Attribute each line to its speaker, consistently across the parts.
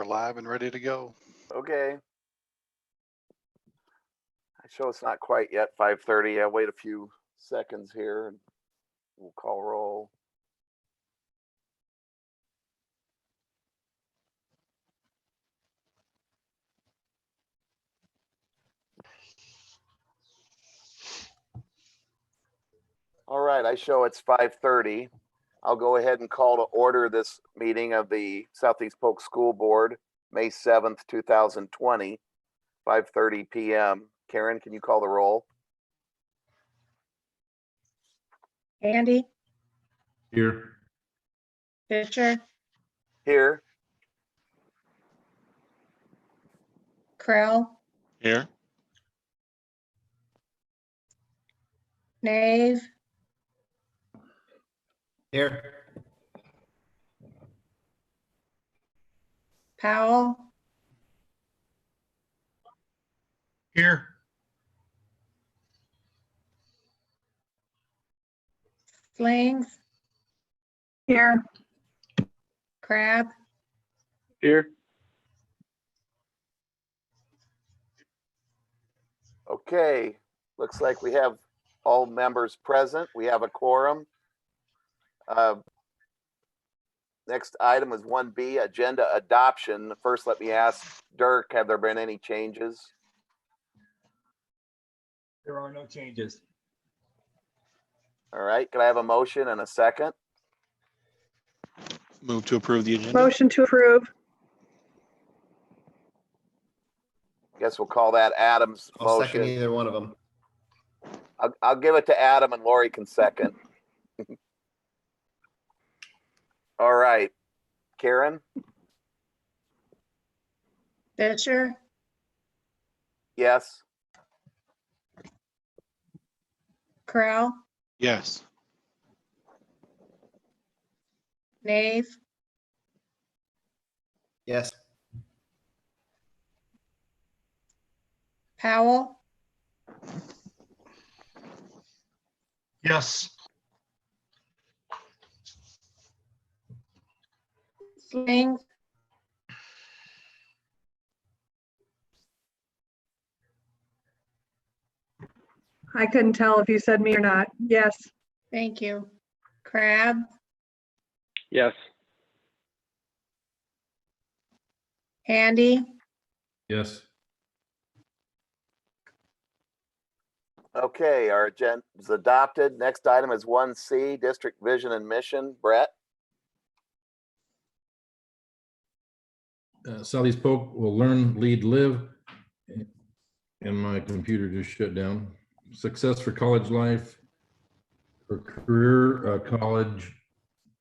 Speaker 1: we're live and ready to go.
Speaker 2: Okay. I show it's not quite yet 5:30. I'll wait a few seconds here and we'll call roll. All right, I show it's 5:30. I'll go ahead and call to order this meeting of the Southeast Polk School Board, May 7th, 2020, 5:30 p.m. Karen, can you call the roll?
Speaker 3: Andy,
Speaker 4: Here.
Speaker 3: Fisher,
Speaker 2: Here.
Speaker 3: Krell,
Speaker 1: Here.
Speaker 3: Nave,
Speaker 4: Here.
Speaker 3: Powell,
Speaker 4: Here.
Speaker 3: Slings,
Speaker 5: Here.
Speaker 3: Crab,
Speaker 1: Here.
Speaker 2: Okay, looks like we have all members present. We have a quorum. Next item is 1B, agenda adoption. First, let me ask Dirk, have there been any changes?
Speaker 6: There are no changes.
Speaker 2: All right, can I have a motion and a second?
Speaker 1: Move to approve the agenda.
Speaker 5: Motion to approve.
Speaker 2: Guess we'll call that Adam's
Speaker 7: I'll second
Speaker 2: motion.
Speaker 7: either one of them.
Speaker 2: I'll give it to Adam and Lori can second. All right, Karen?
Speaker 3: Fisher,
Speaker 2: Yes.
Speaker 3: Krell,
Speaker 1: Yes.
Speaker 3: Nave,
Speaker 7: Yes.
Speaker 3: Powell,
Speaker 4: Yes.
Speaker 3: Slings,
Speaker 5: I couldn't tell if you said me or not. Yes.
Speaker 3: thank you. Crab,
Speaker 8: Yes.
Speaker 3: Andy,
Speaker 4: Yes.
Speaker 2: Okay, our agenda is adopted. Next item is 1C, district vision and mission. Brett?
Speaker 4: Southeast Polk will learn, lead, live. And my computer just shut down. Success for college life, for career, college.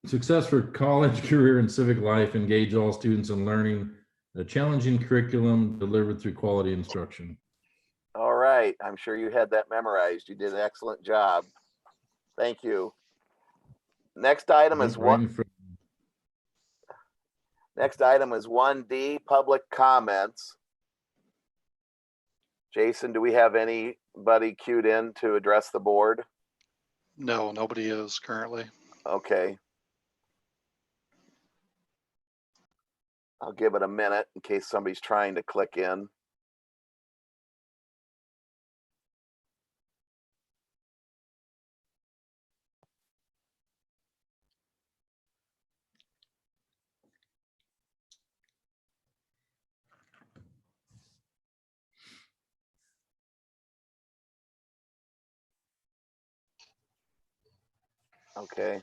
Speaker 4: Success for college, career, and civic life. Engage all students in learning a challenging curriculum delivered through quality instruction.
Speaker 2: All right, I'm sure you had that memorized. You did an excellent job. Thank you. Next item is Next item is 1D, public comments. Jason, do we have anybody queued in to address the board?
Speaker 1: No, nobody is currently.
Speaker 2: Okay. I'll give it a minute in case somebody's trying to click in. Okay.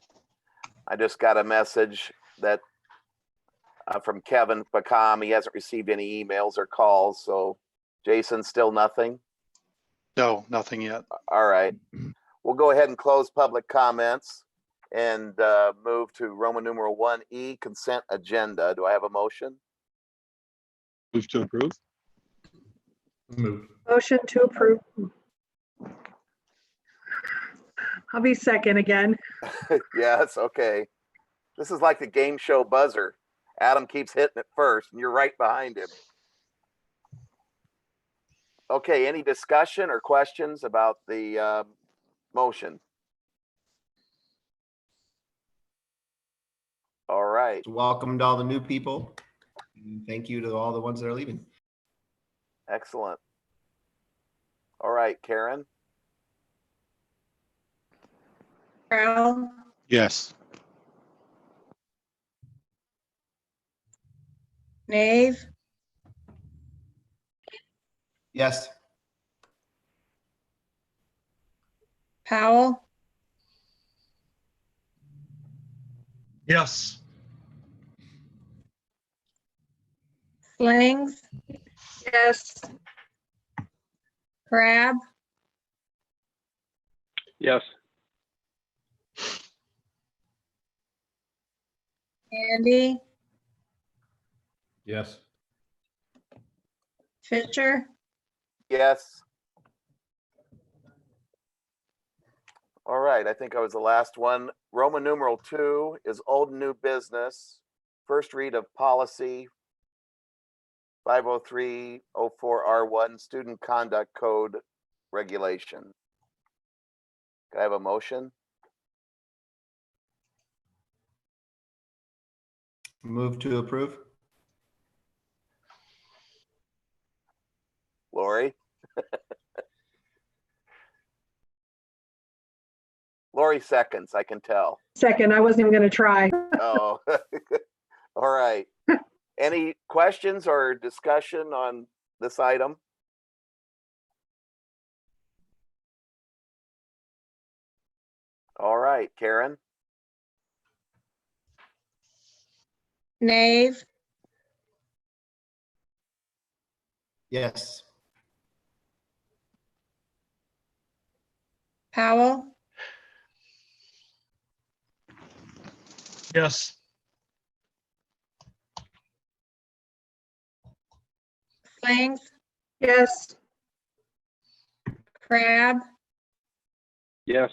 Speaker 2: I just got a message that from Kevin Bacam. He hasn't received any emails or calls. So Jason, still nothing?
Speaker 1: No, nothing yet.
Speaker 2: All right. We'll go ahead and close public comments and move to Roman numeral 1E, consent agenda. Do I have a motion?
Speaker 1: Move to approve.
Speaker 4: Move.
Speaker 5: Motion to approve. I'll be second again.
Speaker 2: Yes, okay. This is like the game show buzzer. Adam keeps hitting it first and you're right behind him. Okay, any discussion or questions about the motion? All right.
Speaker 7: Welcome to all the new people. And thank you to all the ones that are leaving.
Speaker 2: Excellent. All right, Karen,
Speaker 3: Crowell,
Speaker 1: Yes.
Speaker 3: Nave,
Speaker 7: Yes.
Speaker 3: Powell,
Speaker 1: Yes.
Speaker 3: Slings,
Speaker 5: Yes.
Speaker 3: Crab,
Speaker 8: Yes.
Speaker 3: Andy,
Speaker 4: Yes.
Speaker 3: Fisher,
Speaker 2: yes. All right, I think I was the last one. Roman numeral 2 is old and new business. First read of policy 50304R1, student conduct code regulation. Can I have a motion?
Speaker 7: Move to approve.
Speaker 2: Lori? Lori seconds, I can tell.
Speaker 5: Second, I wasn't even going to try.
Speaker 2: Oh, all right. Any questions or discussion on this item? All right, Karen,
Speaker 3: Nave,
Speaker 7: Yes.
Speaker 3: Powell,
Speaker 1: Yes.
Speaker 3: Slings,
Speaker 5: Yes.
Speaker 3: Crab,
Speaker 8: Yes.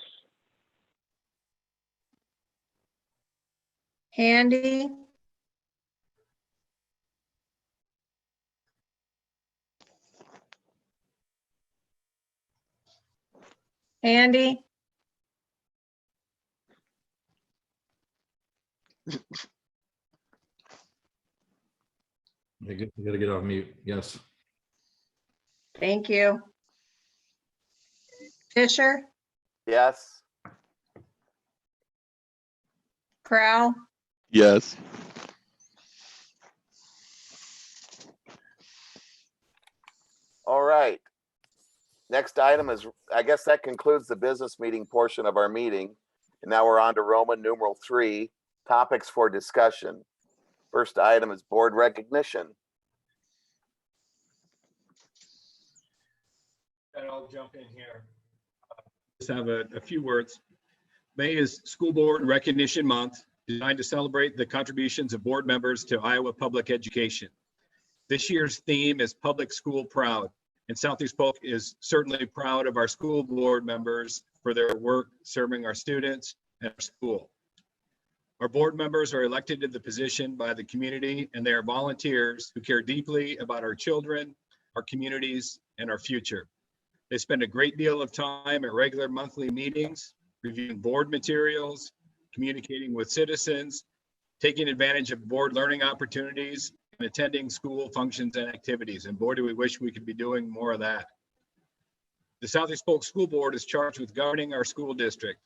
Speaker 3: Handy, Andy,
Speaker 4: You gotta get off mute. Yes.
Speaker 3: thank you. Fisher,
Speaker 2: yes.
Speaker 3: Crowell,
Speaker 1: Yes.
Speaker 2: All right. Next item is, I guess that concludes the business meeting portion of our meeting. And now we're on to Roman numeral 3, topics for discussion. First item is board recognition.
Speaker 6: And I'll jump in here. Just have a few words. May is School Board Recognition Month, designed to celebrate the contributions of board members to Iowa public education. This year's theme is Public School Proud, and Southeast Polk is certainly proud of our school board members for their work serving our students and our school. Our board members are elected to the position by the community, and they are volunteers who care deeply about our children, our communities, and our future. They spend a great deal of time at regular monthly meetings, reviewing board materials, communicating with citizens, taking advantage of board learning opportunities, and attending school functions and activities. And boy, do we wish we could be doing more of that. The Southeast Polk School Board is charged with governing our school district.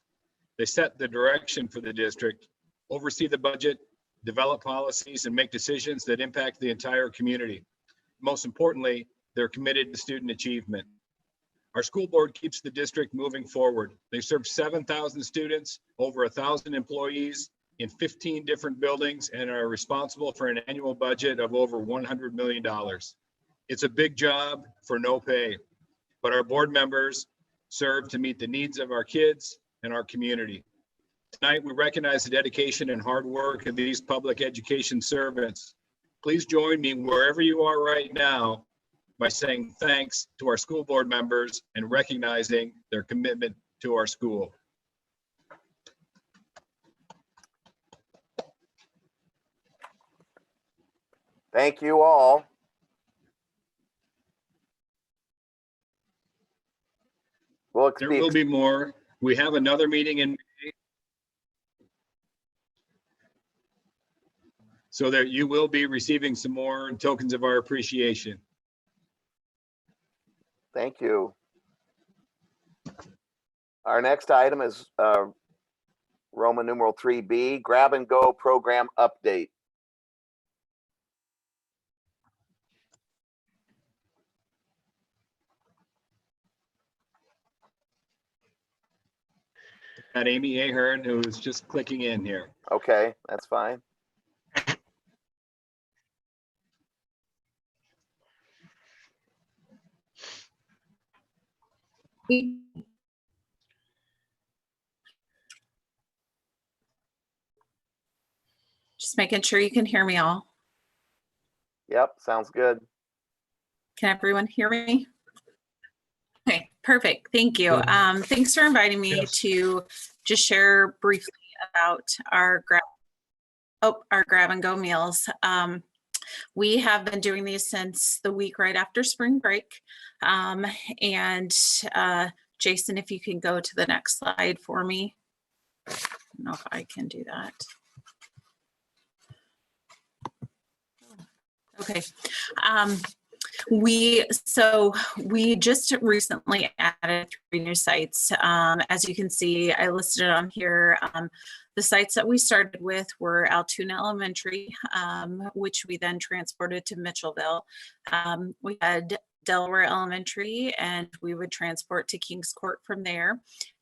Speaker 6: They set the direction for the district, oversee the budget, develop policies, and make decisions that impact the entire community. Most importantly, they're committed to student achievement. Our school board keeps the district moving forward. They serve 7,000 students, over 1,000 employees in 15 different buildings, and are responsible for an annual budget of over $100 million. It's a big job for no pay, but our board members serve to meet the needs of our kids and our community. Tonight, we recognize the dedication and hard work of these public education servants. Please join me wherever you are right now by saying thanks to our school board members and recognizing their commitment to our school.
Speaker 2: Thank you all. We'll
Speaker 6: There will be more. We have another meeting in May. so that you will be receiving some more tokens of our appreciation.
Speaker 2: Thank you. Our next item is Roman numeral 3B, grab and go program update.
Speaker 6: Got Amy Ahern, who is just clicking in here.
Speaker 2: Okay, that's fine.
Speaker 9: Just making sure you can hear me all.
Speaker 2: Yep, sounds good.
Speaker 9: Can everyone hear me? Okay, perfect. Thank you.
Speaker 4: Yeah.
Speaker 9: Thanks for inviting me
Speaker 4: Yes.
Speaker 9: to just share briefly about our grab and go meals. We have been doing these since the week right after spring break. And Jason, if you can go to the next slide for me. I don't know if I can do that. Okay. We just recently added 3 new sites. As you can see, I listed it on here. The sites that we started with were Altoona Elementary, which we then transported to Mitchellville. We had Delaware Elementary, and we would transport to Kings Court from there.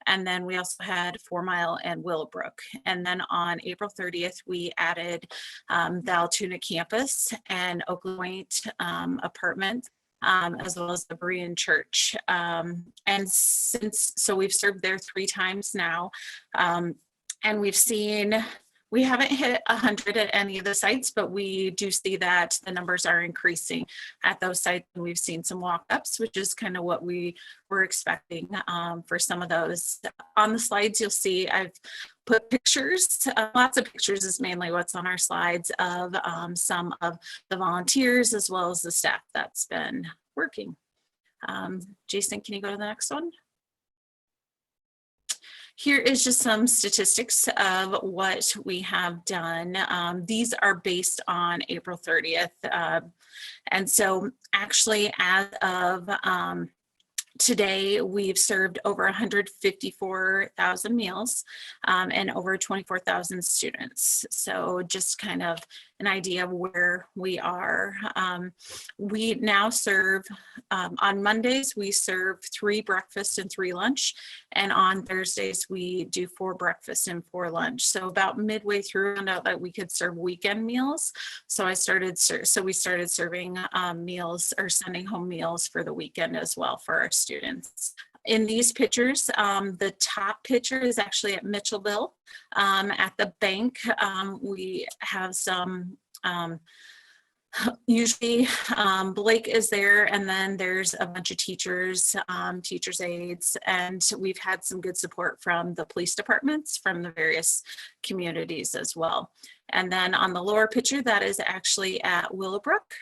Speaker 9: And then we also had 4 Mile and Willowbrook. And then on April 30th, we added the Altoona campus and Oakland Point apartment, as well as the Berean Church. And so we've served there 3 times now. And we haven't hit 100 at any of the sites, but we do see that the numbers are increasing at those sites. And we've seen some walk-ups, which is kind of what we were expecting for some of those. On the slides, you'll see I've put pictures, lots of pictures is mainly what's on our slides of some of the volunteers as well as the staff that's been working. Jason, can you go to the next one? Here is just some statistics of what we have done. These are based on April 30th. And so actually as of today, we've served over 154,000 meals and over 24,000 students. So just kind of an idea of where we are. We now serve, on Mondays, we serve 3 breakfast and 3 lunch. And on Thursdays, we do 4 breakfast and 4 lunch. So about midway through, I found out that we could serve weekend meals. So we started serving meals or sending home meals for the weekend as well for our students. In these pictures, the top picture is actually at Mitchellville. At the bank, we have some, usually Blake is there, and then there's a bunch of teachers, teachers' aides, and we've had some good support from the police departments from the various communities as well. And then on the lower picture, that is actually at Willowbrook,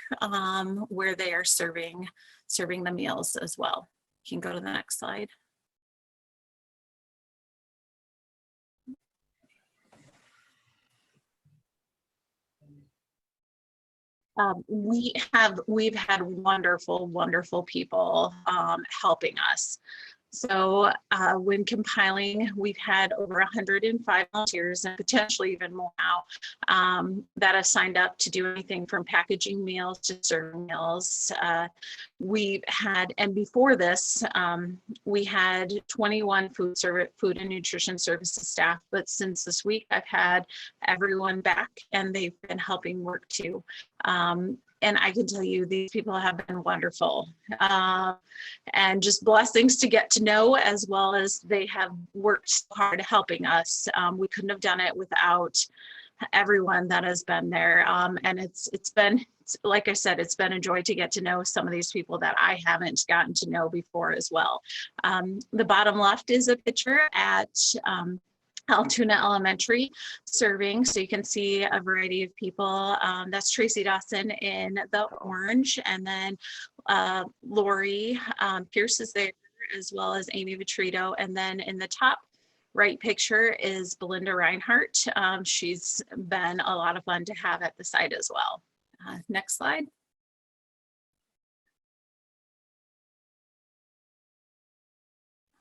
Speaker 9: where they are serving the meals as well. You can go to the next slide. We've had wonderful people helping us. So when compiling, we've had over 105 volunteers and potentially even more now that have signed up to do anything from packaging meals to serving meals. We've had, and before this, we had 21 food and nutrition services staff, but since this week, I've had everyone back and they've been helping work too. And I can tell you, these people have been wonderful and just blessings to get to know, as well as they have worked hard helping us. We couldn't have done it without everyone that has been there. And it's been, like I said, it's been a joy to get to know some of these people that I haven't gotten to know before as well. The bottom left is a picture at Altoona Elementary serving, so you can see a variety of people. That's Tracy Dawson in the orange, and then Lori Pierce is there, as well as Amy Vitrito. And then in the top right picture is Belinda Reinhardt. She's been a lot of fun to have at the site as well. Next slide.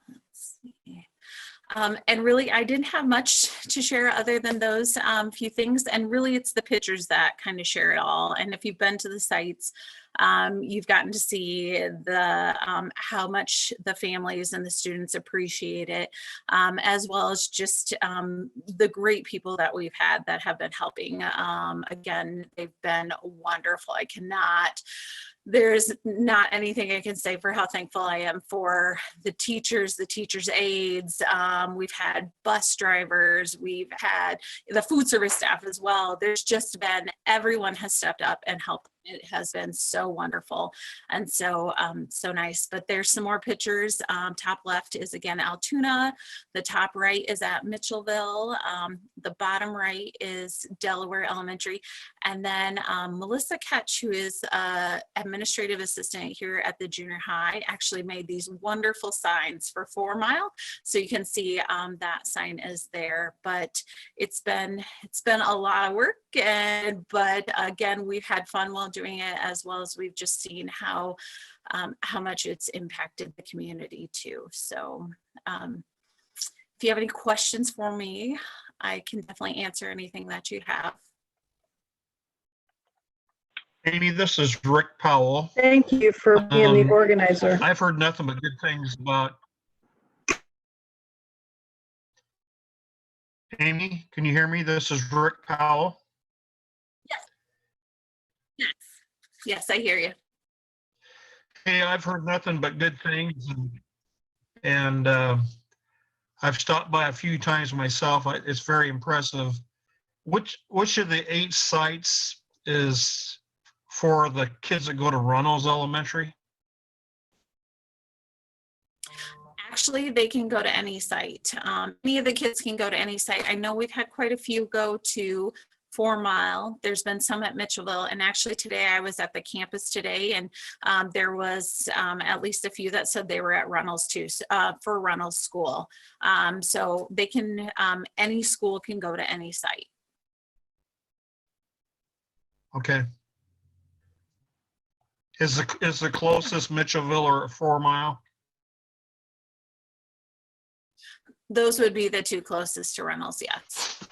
Speaker 9: Let's see. And really, I didn't have much to share other than those few things. And really, it's the pictures that kind of share it all. And if you've been to the sites, you've gotten to see the how much the families and the students appreciate it, as well as just the great people that we've had that have been helping. Again, they've been wonderful. There's not anything I can say for how thankful I am for the teachers aides. We've had bus drivers, we've had the food service staff as well. There's just been, everyone has stepped up and helped. It has been so wonderful and so nice. But there's some more pictures. Top left is again Altoona. The top right is at Mitchellville. The bottom right is Delaware Elementary. And then Melissa Ketch, who is administrative assistant here at the junior high, actually made these wonderful signs for 4 Mile. So you can see that sign is there. But it's been a lot of work, but again, we've had fun while doing it, as well as we've just seen how much it's impacted the community too. So if you have any questions for me, I can definitely answer anything that you have.
Speaker 10: Amy, this is Rick Powell.
Speaker 5: Thank you for being the organizer.
Speaker 10: I've heard nothing but good things about. Amy, can you hear me? This is Rick Powell.
Speaker 9: Yes, I hear you.
Speaker 10: Hey, I've heard nothing but good things, and I've stopped by a few times myself. It's very impressive. Which of the 8 sites is for the kids that go to Runnels Elementary?
Speaker 9: Actually, they can go to any site. Any of the kids can go to any site. I know we've had quite a few go to 4 Mile. There's been some at Mitchellville. And actually today I was at the campus today, and there was at least a few that said they were at Runnels too, for Runnels School. So they can, any school can go to any site.
Speaker 10: Okay. Is the closest Mitchellville or 4 Mile?
Speaker 9: Those would be the 2 closest to Runnels, yes.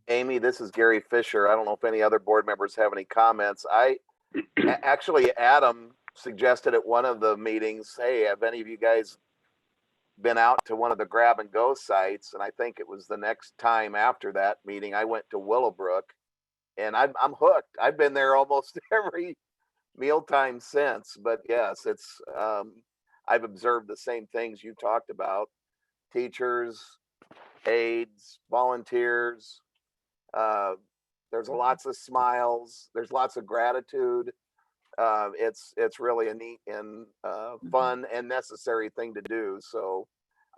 Speaker 2: Amy, this is Gary Fisher. I don't know if any other board members have any comments. Actually, Adam suggested at one of the meetings, hey, have any of you guys been out to one of the grab and go sites? And I think it was the next time after that meeting, I went to Willowbrook, and I'm hooked. I've been there almost every mealtime since. But yes, it's I've observed the same things you talked about: teachers, aides, volunteers. There's lots of smiles. There's lots of gratitude. It's really a neat and fun and necessary thing to do. So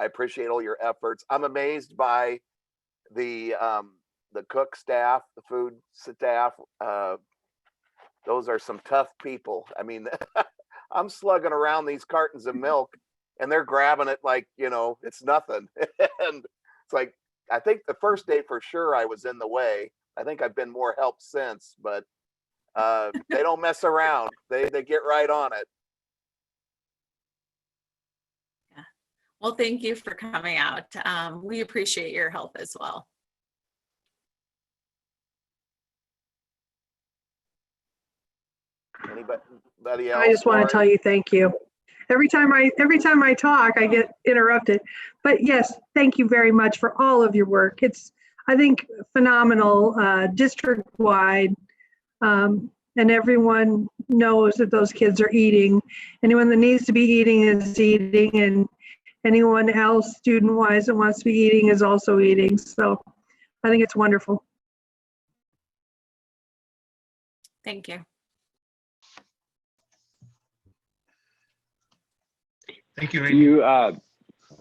Speaker 2: I appreciate all your efforts. I'm amazed by the cook staff, the food staff. Those are some tough people. I mean, I'm slugging around these cartons of milk, and they're grabbing it like, it's nothing. And it's like, I think the first day for sure I was in the way. I think I've been more help since, but they don't mess around. They get right on it.
Speaker 9: Yeah. Well, thank you for coming out. We appreciate your help as well.
Speaker 2: Anybody else?
Speaker 5: I just want
Speaker 2: Lori?
Speaker 5: to tell you thank you. Every time I talk, I get interrupted. But yes, thank you very much for all of your work. It's, I think, phenomenal, district-wide. And everyone knows that those kids are eating. Anyone that needs to be eating is eating, and anyone else student-wise that wants to be eating is also eating. So I think it's wonderful.
Speaker 9: Thank you.
Speaker 10: Thank you,
Speaker 8: Do
Speaker 10: Amy.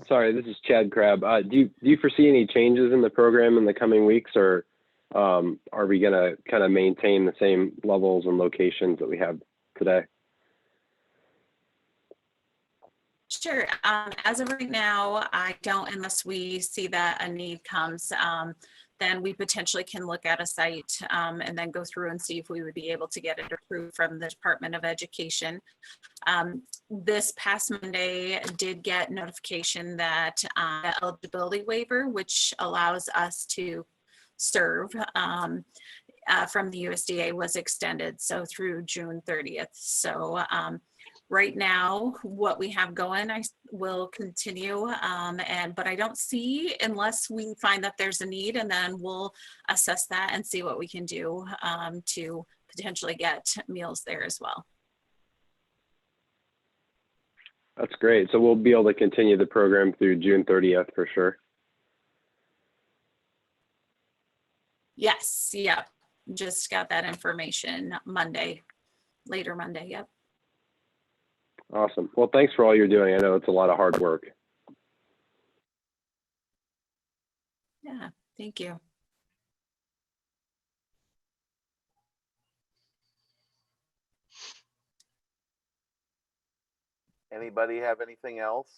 Speaker 8: Sorry, this is Chad Crabb. Do you foresee any changes in the program in the coming weeks, or are we going to kind of maintain the same levels and locations that we have today?
Speaker 9: Sure. As of right now, I don't, unless we see that a need comes, then we potentially can look at a site and then go through and see if we would be able to get it approved from the Department of Education. This past Monday did get notification that the eligibility waiver, which allows us to serve from the USDA, was extended, so through June 30th. So right now, what we have going, I will continue, but I don't see, unless we find that there's a need, and then we'll assess that and see what we can do to potentially get meals there as well.
Speaker 8: That's great. So we'll be able to continue the program through June 30th for sure.
Speaker 9: Yes, yep. Just got that information Monday, later Monday, yep.
Speaker 8: Awesome. Well, thanks for all you're doing. I know it's a lot of hard work.
Speaker 9: Yeah, thank you.
Speaker 2: Anybody have anything else?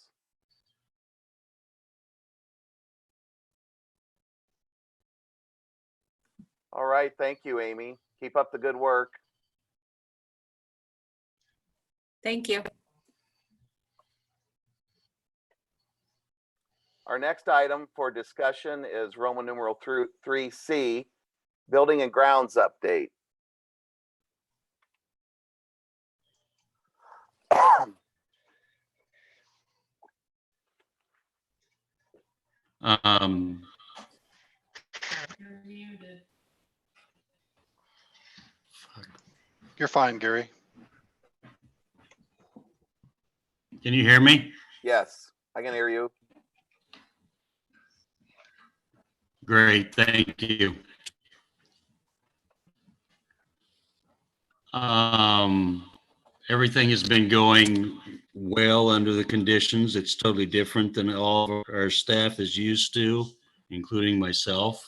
Speaker 2: All right, thank you, Amy. Keep up the good work.
Speaker 9: Thank you.
Speaker 2: Our next item for discussion is Roman numeral 3C, Building and Grounds Update.
Speaker 1: You're fine, Gary.
Speaker 11: Can you hear me?
Speaker 2: Yes, I can hear you.
Speaker 11: Great, thank you. Everything has been going well under the conditions. It's totally different than all of our staff is used to, including myself.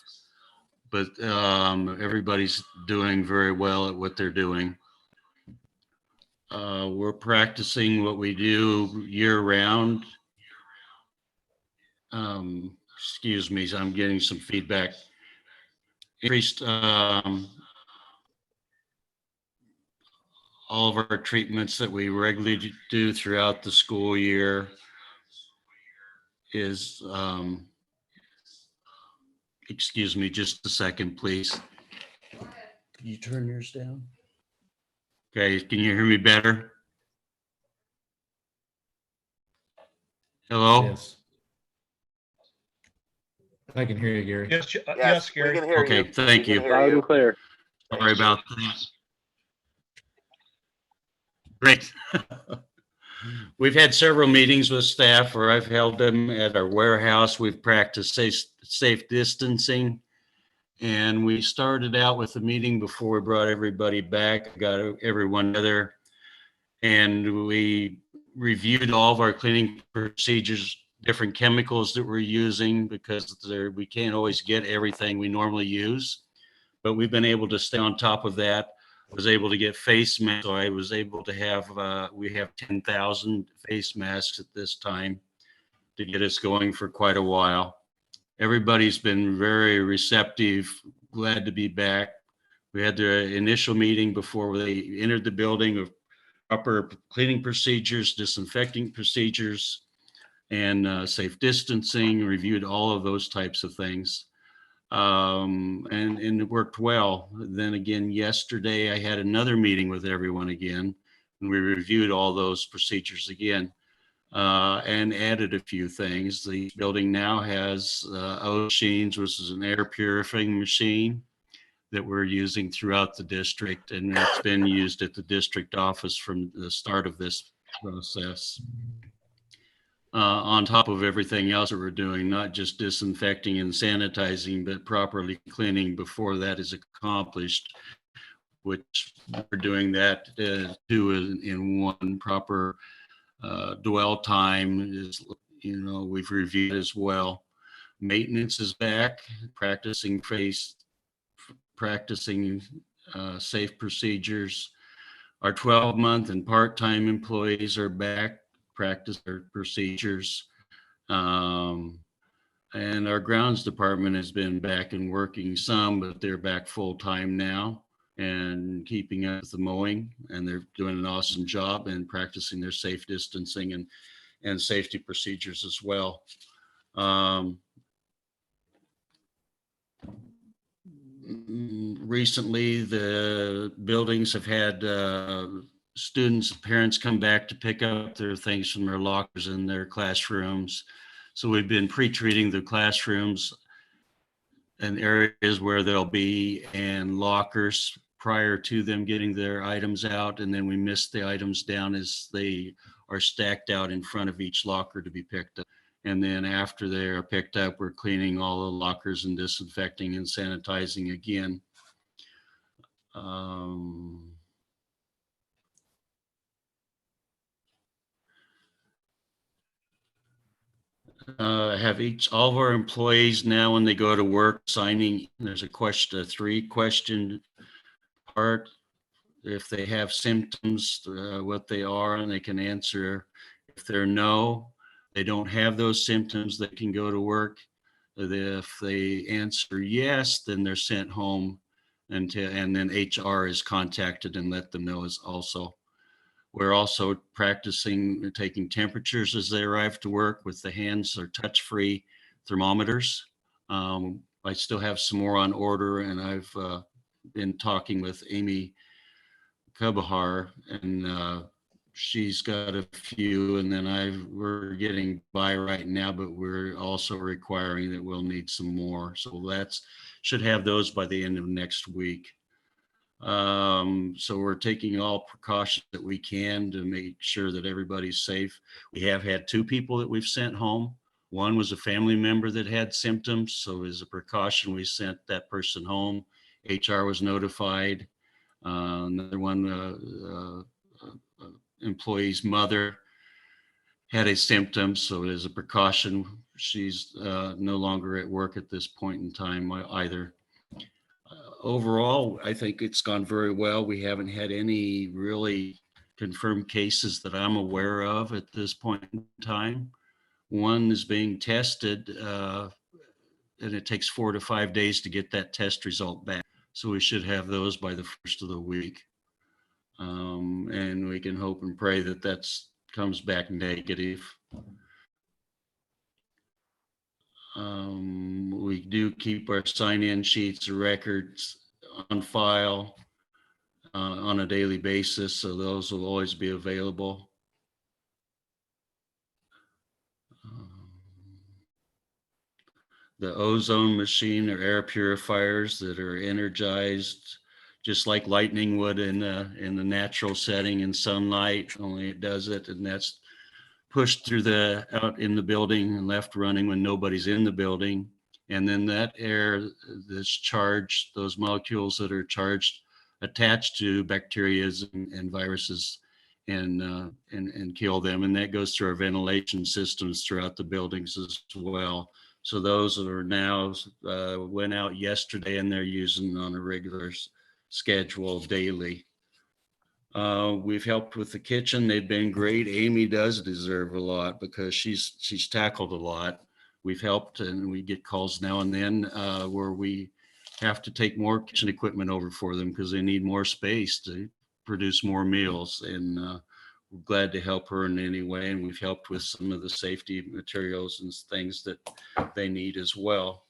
Speaker 11: But everybody's doing very well at what they're doing. We're practicing what we do year round. Excuse me, I'm getting some feedback. Increased all of our treatments that we regularly do throughout the school year is, excuse me, just a second, please. Can you turn yours down? Okay, can you hear me better? Hello?
Speaker 4: Yes. I can hear you, Gary.
Speaker 10: Yes,
Speaker 2: Yes,
Speaker 10: yes,
Speaker 2: we
Speaker 10: Gary.
Speaker 2: can hear
Speaker 11: Okay,
Speaker 2: you.
Speaker 11: thank
Speaker 2: We
Speaker 11: you.
Speaker 2: can hear
Speaker 8: Loud
Speaker 2: you.
Speaker 8: and clear.
Speaker 11: Sorry about that. Great. We've had several meetings with staff, or I've held them at our warehouse. We've practiced safe distancing. And we started out with a meeting before we brought everybody back, got everyone together, and we reviewed all of our cleaning procedures, different chemicals that we're using, because we can't always get everything we normally use. But we've been able to stay on top of that. Was able to get face masks. So I was able to have, we have 10,000 face masks at this time to get us going for quite a while. Everybody's been very receptive, glad to be back. We had the initial meeting before they entered the building of proper cleaning procedures, disinfecting procedures, and safe distancing, reviewed all of those types of things. And it worked well. Then again, yesterday I had another meeting with everyone again, and we reviewed all those procedures again. And added a few things. The building now has O machines, which is an air purifying machine that we're using throughout the district, and it's been used at the district office from the start of this process. On top of everything else that we're doing, not just disinfecting and sanitizing, but properly cleaning before that is accomplished, which we're doing that two in one. Proper dwell time is we've reviewed as well. Maintenance is back, practicing safe procedures. Our 12-month and part-time employees are back, practice their procedures. And our grounds department has been back and working some, but they're back full-time now and keeping up with the mowing, and they're doing an awesome job and practicing their safe distancing and safety procedures as well. Recently, the buildings have had students, parents come back to pick up their things from their lockers in their classrooms. So we've been pre-treating the classrooms and areas where they'll be and lockers prior to them getting their items out. And then we mist the items down as they are stacked out in front of each locker to be picked up. And then after they are picked up, we're cleaning all the lockers and disinfecting and sanitizing again. Have all of our employees now when they go to work signing, there's a 3-question part. If they have symptoms, what they are, and they can answer. If they're no, they don't have those symptoms, they can go to work. If they answer yes, then they're sent home and then HR is contacted and let them know as also. We're also practicing taking temperatures as they arrive to work with the hands or touch-free thermometers. I still have some more on order, and I've been talking with Amy Kabahar, and she's got a few, and then we're getting by right now, but we're also requiring that we'll need some more. So should have those by the end of next week. So we're taking all precautions that we can to make sure that everybody's safe. We have had 2 people that we've sent home. One was a family member that had symptoms. So as a precaution, we sent that person home. HR was notified. Another one, employee's mother had a symptom. So as a precaution, she's no longer at work at this point in time either. Overall, I think it's gone very well. We haven't had any really confirmed cases that I'm aware of at this point in time. One is being tested, and it takes 4 to 5 days to get that test result back. So we should have those by the first of the week. And we can hope and pray that comes back negative. We do keep our sign-in sheets, records on file on a daily basis, so those will always be available. The ozone machine or air purifiers that are energized just like lightning would in the natural setting in sunlight, only it does it, and that's pushed through out in the building and left running when nobody's in the building. And then that air that's charged, those molecules that are charged, attached to bacteria and viruses and kill them. And that goes through our ventilation systems throughout the buildings as well. So those are now went out yesterday, and they're using on a regular schedule daily. We've helped with the kitchen. They've been great. Amy does deserve a lot because she's tackled a lot. We've helped, and we get calls now and then where we have to take more kitchen equipment over for them because they need more space to produce more meals. And we're glad to help her in any way. And we've helped with some of the safety materials and things that they need as well.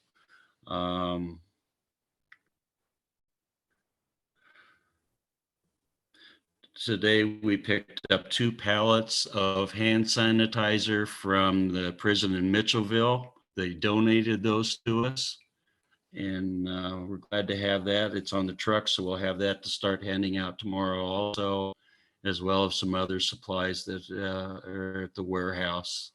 Speaker 11: Today, we picked up 2 pallets of hand sanitizer from the prison in Mitchellville. They donated those to us, and we're glad to have that. It's on the truck, so we'll have that to start handing out tomorrow also, as well as some other supplies that are at the warehouse.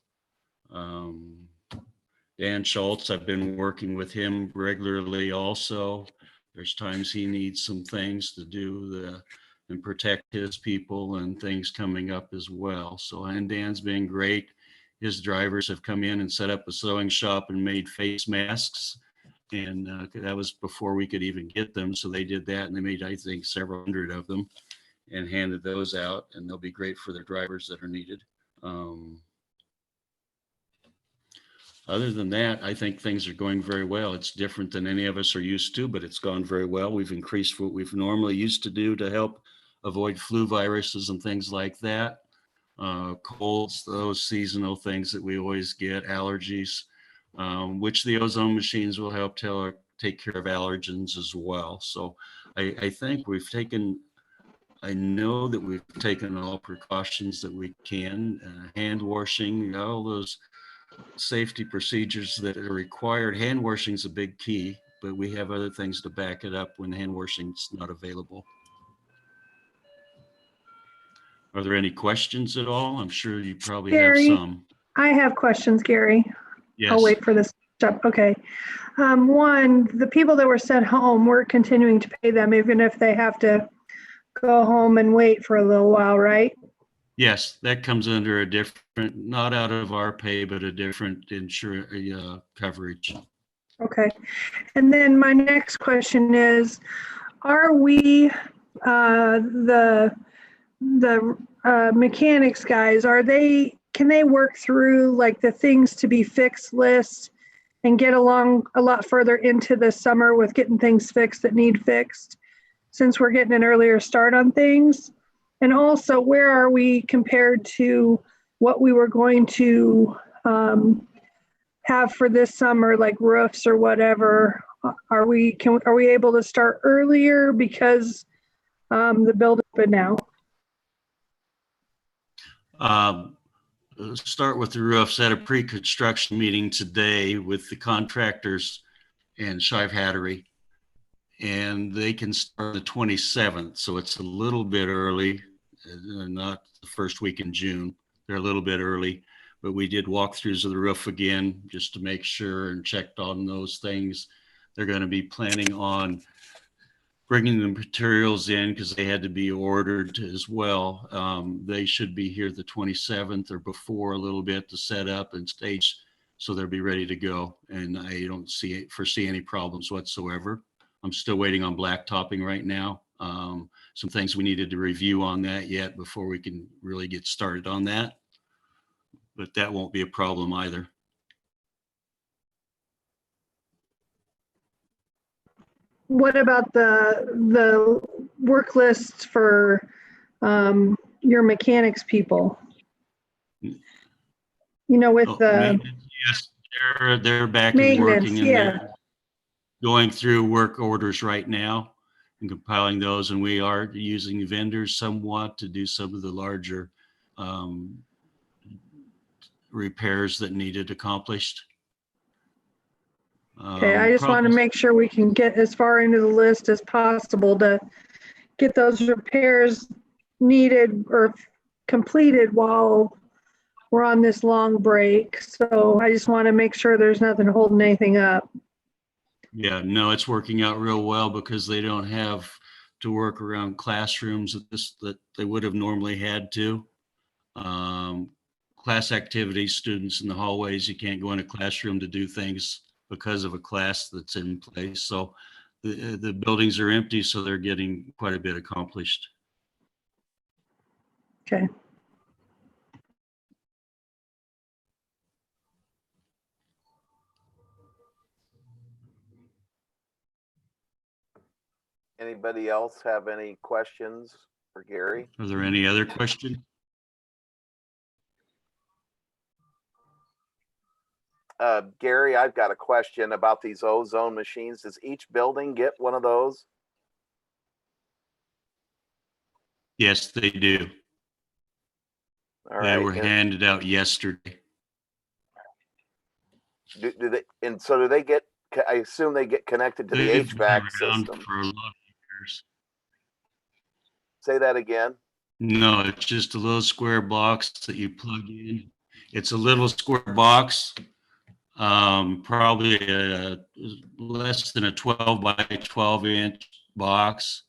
Speaker 11: Dan Schultz, I've been working with him regularly also. There's times he needs some things to do and protect his people and things coming up as well. So, and Dan's been great. his drivers have come in and set up a sewing shop and made face masks. And that was before we could even get them. So they did that, and they made, I think, several hundred of them and handed those out, and they'll be great for the drivers that are needed. Other than that, I think things are going very well. It's different than any of us are used to, but it's gone very well. We've increased what we've normally used to do to help avoid flu viruses and things like that. Colds, those seasonal things that we always get, allergies, which the ozone machines will help take care of allergens as well. So I think I know that we've taken all precautions that we can, hand washing, all those safety procedures that are required. Hand washing is a big key, but we have other things to back it up when hand washing is not available. Are there any questions at all? I'm sure you probably
Speaker 5: Gary?
Speaker 11: have some.
Speaker 5: I have questions, Gary.
Speaker 11: Yes.
Speaker 5: I'll wait for this stuff. Okay. One, the people that were sent home, we're continuing to pay them even if they have to go home and wait for a little while, right?
Speaker 11: Yes, that comes under a different, not out of our pay, but a different insurance coverage.
Speaker 5: Okay. And then my next question is, are we, the mechanics guys, can they work through like the things to be fixed list and get along a lot further into the summer with getting things fixed that need fixed, since we're getting an earlier start on things? And also, where are we compared to what we were going to have for this summer, like roofs or whatever? Are we able to start earlier because the building's open now?
Speaker 11: Start with the roofs. At a pre-construction meeting today with the contractors and Shive Hattery, and they can start the 27th. So it's a little bit early, not the first week in June. They're a little bit early, but we did walkthroughs of the roof again just to make sure and checked on those things. They're going to be planning on bringing the materials in because they had to be ordered as well. They should be here the 27th or before a little bit to set up and stage, so they'll be ready to go. And I don't foresee any problems whatsoever. I'm still waiting on blacktopping right now. Some things we needed to review on that yet before we can really get started on that. But that won't be a problem either.
Speaker 5: What about the work list for your mechanics people? You know, with the
Speaker 11: Maintenance, yes, they're back and
Speaker 5: maintenance,
Speaker 11: working, and they're going through work orders right now and compiling those. And we are using vendors somewhat to do some of the larger repairs that needed accomplished.
Speaker 5: Okay, I just want to make sure we can get as far into the list as possible to get those repairs needed or completed while we're on this long break. So I just want to make sure there's nothing holding anything up.
Speaker 11: Yeah, no, it's working out real well because they don't have to work around classrooms that they would have normally had to. Class activities, students in the hallways, you can't go in a classroom to do things because of a class that's in place. So the buildings are empty, so they're getting quite a bit accomplished.
Speaker 5: Okay.
Speaker 2: Anybody else have any questions for Gary?
Speaker 11: Are there any other questions?
Speaker 2: Gary, I've got a question about these ozone machines. Does each building get one of those?
Speaker 11: Yes, they do.
Speaker 2: All
Speaker 11: They
Speaker 2: right.
Speaker 11: were handed out yesterday.
Speaker 2: Do they, and so do they get, I assume they get connected to the
Speaker 11: They've been
Speaker 2: HVAC
Speaker 11: around
Speaker 2: system.
Speaker 11: for a lot of years.
Speaker 2: Say that again.
Speaker 11: No, it's just a little square box that you plug in. It's a little square box, probably less than a 12 by 12 inch box.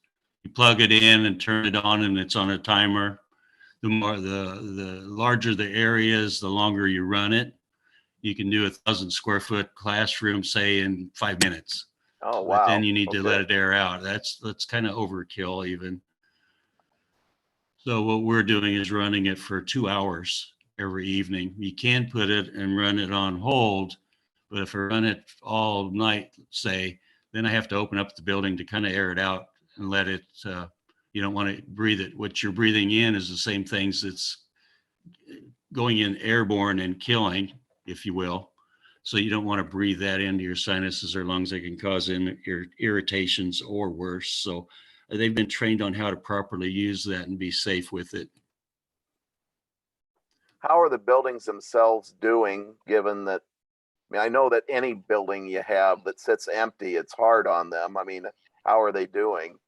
Speaker 11: You plug it in and turn it on, and it's on a timer. the more, the larger the areas, the longer you run it. You can do 1,000 square foot classroom, say in 5 minutes.
Speaker 2: Oh,
Speaker 11: But
Speaker 2: wow.
Speaker 11: then you need to let
Speaker 2: Okay.
Speaker 11: it air out. That's kind of overkill even. So what we're doing is running it for 2 hours every evening. You can put it and run it on hold, but if I run it all night, say, then I have to open up the building to kind of air it out and let it, you don't want to breathe it. What you're breathing in is the same things that's going in airborne and killing, if you will. So you don't want to breathe that into your sinuses or lungs that can cause irritations or worse. So they've been trained on how to properly use that and be safe with it.
Speaker 2: How are the buildings themselves doing, given that, I mean, I know that any building you have that sits empty, it's hard on them. I mean, how are they doing?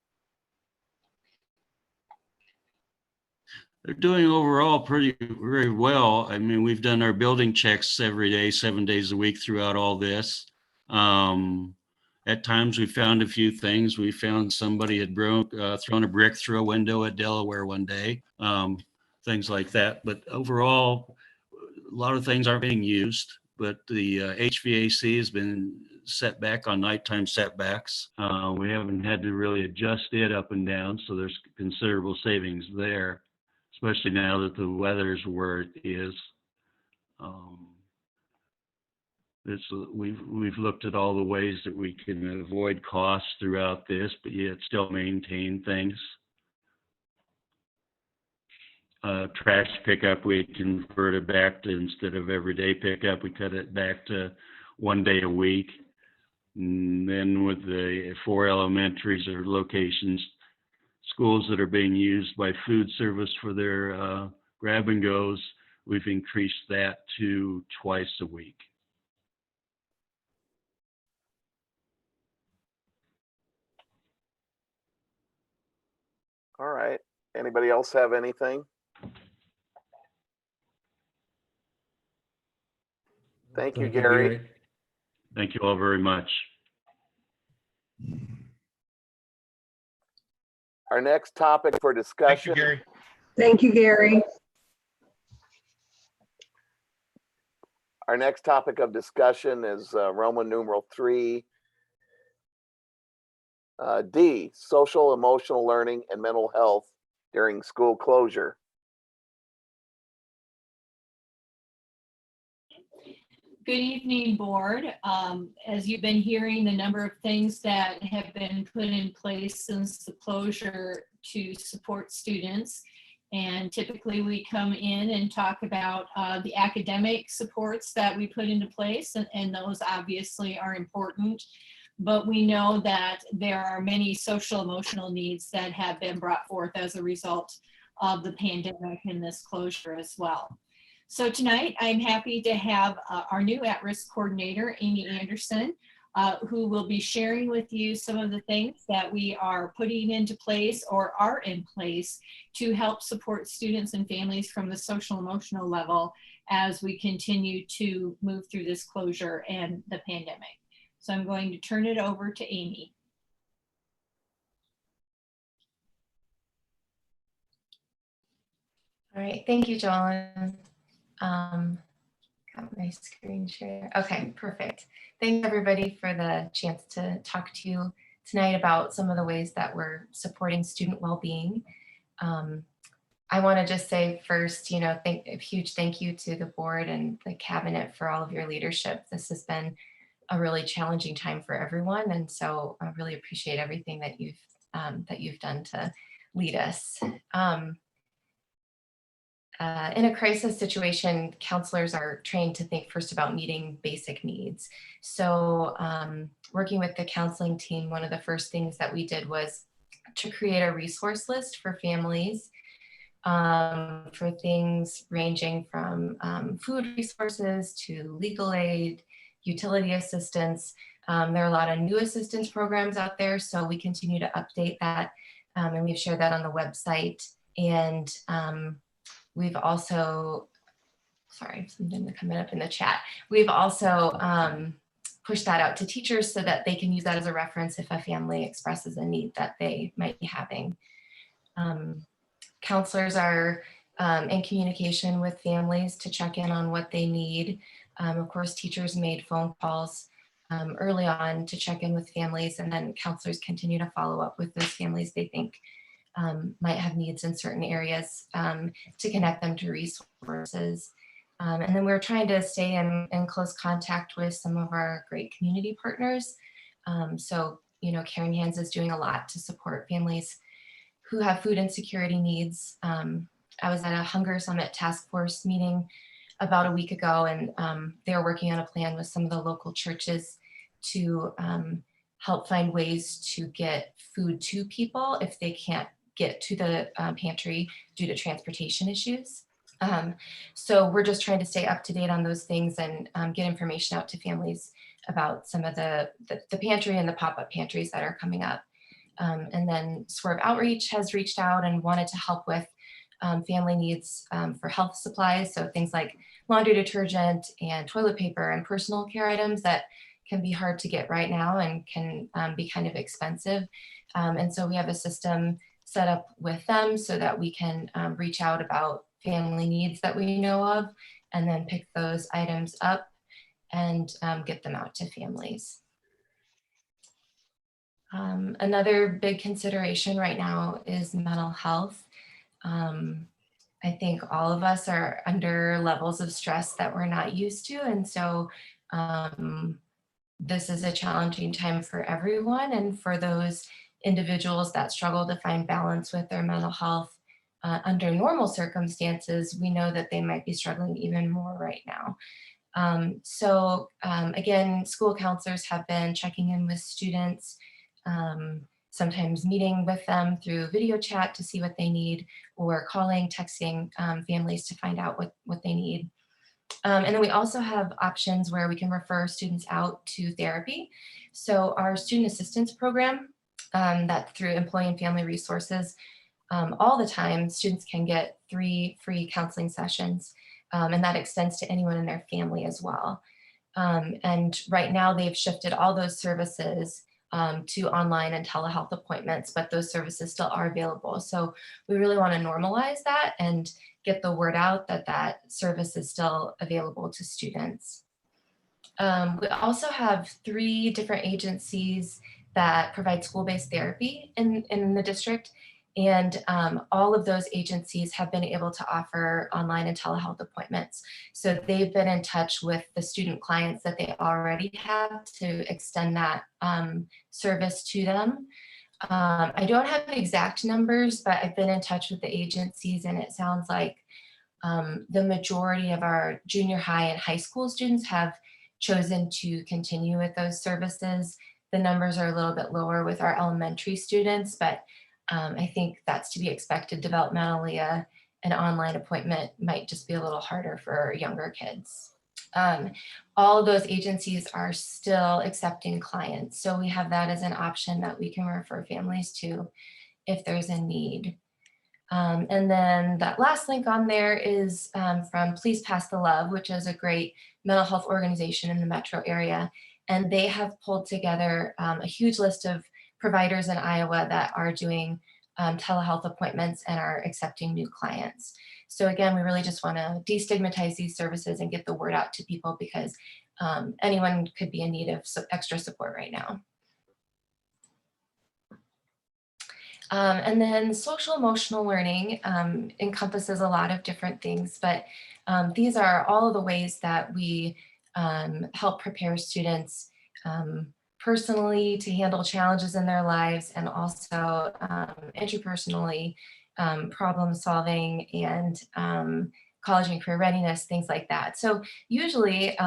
Speaker 11: They're doing overall pretty very well. I mean, we've done our building checks every day, 7 days a week throughout all this. At times we found a few things. We found somebody had thrown a brick through a window at Delaware one day, things like that. But overall, a lot of things aren't being used, but the HVAC has been set back on nighttime setbacks. We haven't had to really adjust it up and down, so there's considerable savings there, especially now that the weather's where it is. We've looked at all the ways that we can avoid costs throughout this, but yet still maintain things. Trash pickup, we converted back to, instead of everyday pickup, we cut it back to 1 day a week. And then with the 4 elementaries or locations, schools that are being used by food service for their grab and goes, we've increased that to twice a week.
Speaker 2: All right. Anybody else have anything? Thank you, Gary.
Speaker 11: Thank you all very much.
Speaker 2: Our next topic for
Speaker 10: Thank you,
Speaker 2: discussion.
Speaker 10: Gary.
Speaker 5: Thank you, Gary.
Speaker 2: Our next topic of discussion is Roman numeral 3. D, social emotional learning and mental health during school closure.
Speaker 12: Good evening, board. As you've been hearing, the number of things that have been put in place since the closure to support students. And typically we come in and talk about the academic supports that we put into place, and those obviously are important. But we know that there are many social emotional needs that have been brought forth as a result of the pandemic and this closure as well. So tonight, I'm happy to have our new at-risk coordinator, Amy Anderson, who will be sharing with you some of the things that we are putting into place or are in place to help support students and families from the social emotional level as we continue to move through this closure and the pandemic. So I'm going to turn it over to Amy.
Speaker 13: All right, thank you, Joellen. Got my screen share. Okay, perfect. Thanks everybody for the chance to talk to you tonight about some of the ways that we're supporting student well-being. I want to just say first, a huge thank you to the board and the cabinet for all of your leadership. This has been a really challenging time for everyone, and so I really appreciate everything that you've done to lead us. In a crisis situation, counselors are trained to think first about meeting basic needs. So working with the counseling team, one of the first things that we did was to create a resource list for families for things ranging from food resources to legal aid, utility assistance. There are a lot of new assistance programs out there, so we continue to update that, and we've shared that on the website. And we've also, sorry, something coming up in the chat. We've also pushed that out to teachers so that they can use that as a reference if a family expresses a need that they might be having. Counselors are in communication with families to check in on what they need. Of course, teachers made phone calls early on to check in with families, and then counselors continue to follow up with those families they think might have needs in certain areas to connect them to resources. And then we're trying to stay in close contact with some of our great community partners. So, you know, Caring Hands is doing a lot to support families who have food insecurity needs. I was at a Hunger Summit task force meeting about a week ago, and they were working on a plan with some of the local churches to help find ways to get food to people if they can't get to the pantry due to transportation issues. So we're just trying to stay up to date on those things and get information out to families about some of the pantry and the pop-up pantries that are coming up. And then Swerve Outreach has reached out and wanted to help with family needs for health supplies. So things like laundry detergent and toilet paper and personal care items that can be hard to get right now and can be kind of expensive. And so we have a system set up with them so that we can reach out about family needs that we know of and then pick those items up and get them out to families. Another big consideration right now is mental health. I think all of us are under levels of stress that we're not used to. And so this is a challenging time for everyone. And for those individuals that struggle to find balance with their mental health under normal circumstances, we know that they might be struggling even more right now. Again, school counselors have been checking in with students, sometimes meeting with them through video chat to see what they need, or calling, texting families to find out what they need. And then we also have options where we can refer students out to therapy. So our student assistance program, that through Employee and Family Resources, all the time, students can get 3 free counseling sessions, and that extends to anyone in their family as well. And right now they've shifted all those services to online and telehealth appointments, but those services still are available. So we really want to normalize that and get the word out that that service is still available to students. We also have 3 different agencies that provide school-based therapy in the district. And all of those agencies have been able to offer online and telehealth appointments. So they've been in touch with the student clients that they already have to extend that service to them. I don't have exact numbers, but I've been in touch with the agencies, and it sounds like the majority of our junior high and high school students have chosen to continue with those services. The numbers are a little bit lower with our elementary students, but I think that's to be expected. Developmentally, an online appointment might just be a little harder for younger kids. All of those agencies are still accepting clients. So we have that as an option that we can refer families to if there's a need. And then that last link on there is from Please Pass the Love, which is a great mental health organization in the metro area. And they have pulled together a huge list of providers in Iowa that are doing telehealth appointments and are accepting new clients. So again, we really just want to destigmatize these services and get the word out to people, because anyone could be in need of extra support right now. And then social emotional learning encompasses a lot of different things, but these are all of the ways that we help prepare students personally to handle challenges in their lives, and also interpersonally, problem solving and college and career readiness, things like that. So usually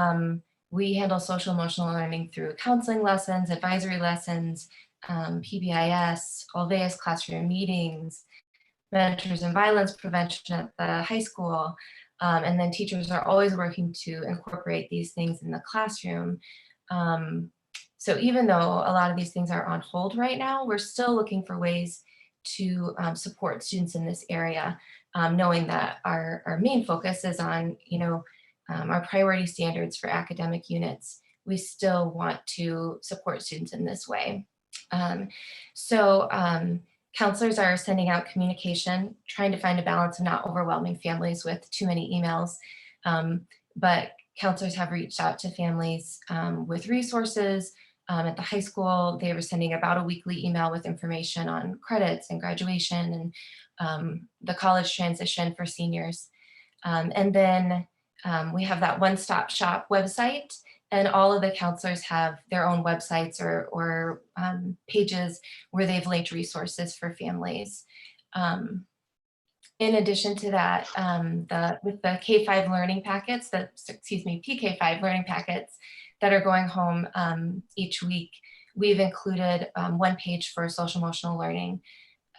Speaker 13: we handle social emotional learning through counseling lessons, advisory lessons, PBIS, Olveus classroom meetings, mentors in violence prevention at the high school. And then teachers are always working to incorporate these things in the classroom. So even though a lot of these things are on hold right now, we're still looking for ways to support students in this area, knowing that our main focus is on, our priority standards for academic units. We still want to support students in this way. Counselors are sending out communication, trying to find a balance of not overwhelming families with too many emails. But counselors have reached out to families with resources. At the high school, they were sending about a weekly email with information on credits and graduation and the college transition for seniors. And then we have that one-stop shop website, and all of the counselors have their own websites or pages where they've linked resources for families. In addition to that, with the K-5 learning packets, PK-5 learning packets that are going home each week, we've included one page for social emotional learning.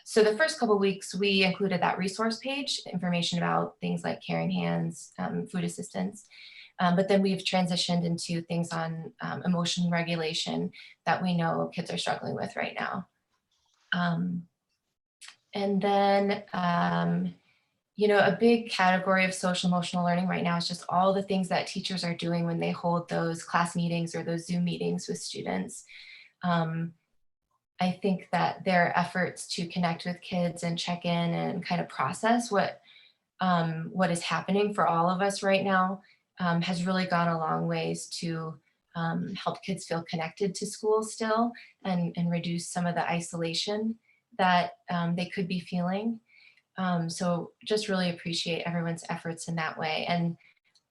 Speaker 13: So the first couple of weeks, we included that resource page, information about things like caring hands, food assistance. But then we've transitioned into things on emotion regulation that we know kids are struggling with right now. And then, you know, a big category of social emotional learning right now is just all the things that teachers are doing when they hold those class meetings or those Zoom meetings with students. I think that their efforts to connect with kids and check in and kind of process what is happening for all of us right now has really gone a long ways to help kids feel connected to school still and reduce some of the isolation that they could be feeling. So just really appreciate everyone's efforts in that way. And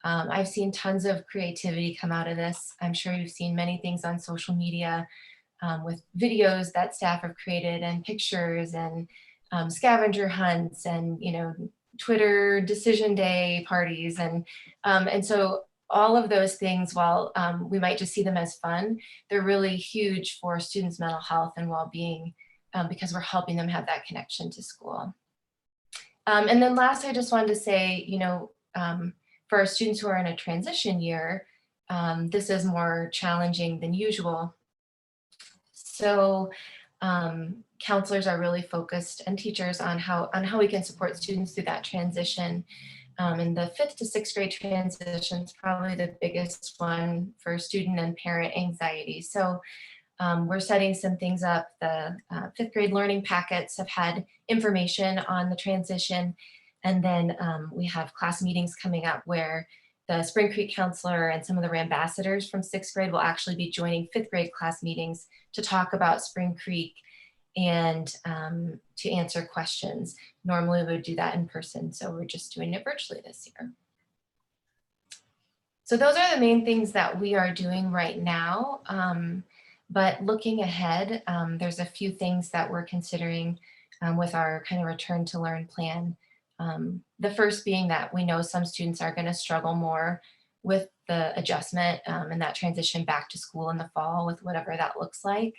Speaker 13: I've seen tons of creativity come out of this. I'm sure you've seen many things on social media with videos that staff have created and pictures and scavenger hunts and, you know, Twitter decision day parties. And so all of those things, while we might just see them as fun, they're really huge for students' mental health and well-being because we're helping them have that connection to school. And then last, I just wanted to say, you know, for our students who are in a transition year, this is more challenging than usual. So counselors are really focused, and teachers, on how we can support students through that transition. And the 5th to 6th grade transition is probably the biggest one for student and parent anxiety. So we're setting some things up. The 5th grade learning packets have had information on the transition. And then we have class meetings coming up where the Spring Creek counselor and some of the ambassadors from 6th grade will actually be joining 5th grade class meetings to talk about Spring Creek and to answer questions. Normally we would do that in person, so we're just doing it virtually this year. So those are the main things that we are doing right now. But looking ahead, there's a few things that we're considering with our kind of return to learn plan. The first being that we know some students are going to struggle more with the adjustment and that transition back to school in the fall with whatever that looks like.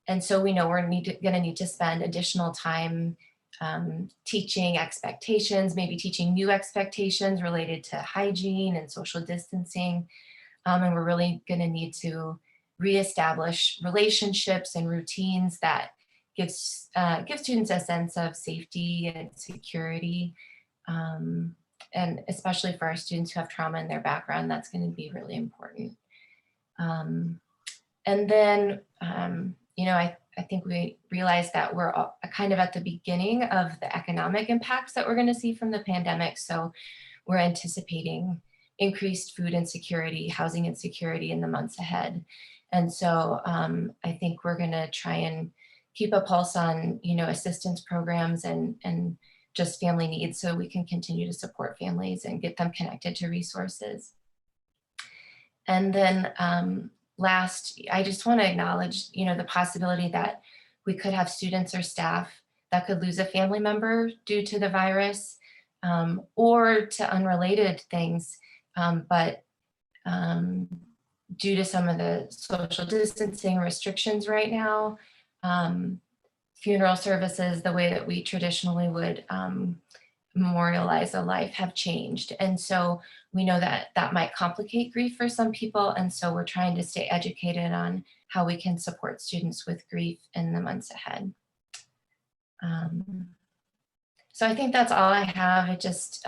Speaker 13: And so we know we're going to need to spend additional time teaching expectations, maybe teaching new expectations related to hygiene and social distancing. And we're really going to need to reestablish relationships and routines that give students a sense of safety and security. And especially for our students who have trauma in their background, that's going to be really important. And then, you know, I think we realize that we're kind of at the beginning of the economic impacts that we're going to see from the pandemic. So we're anticipating increased food insecurity, housing insecurity in the months ahead. And so I think we're going to try and keep a pulse on, you know, assistance programs and just family needs so we can continue to support families and get them connected to resources. And then last, I just want to acknowledge, you know, the possibility that we could have students or staff that could lose a family member due to the virus or to unrelated things, but due to some of the social distancing restrictions right now, funeral services, the way that we traditionally would memorialize a life, have changed. And so we know that that might complicate grief for some people. And so we're trying to stay educated on how we can support students with grief in the months ahead. So I think that's all I have. I just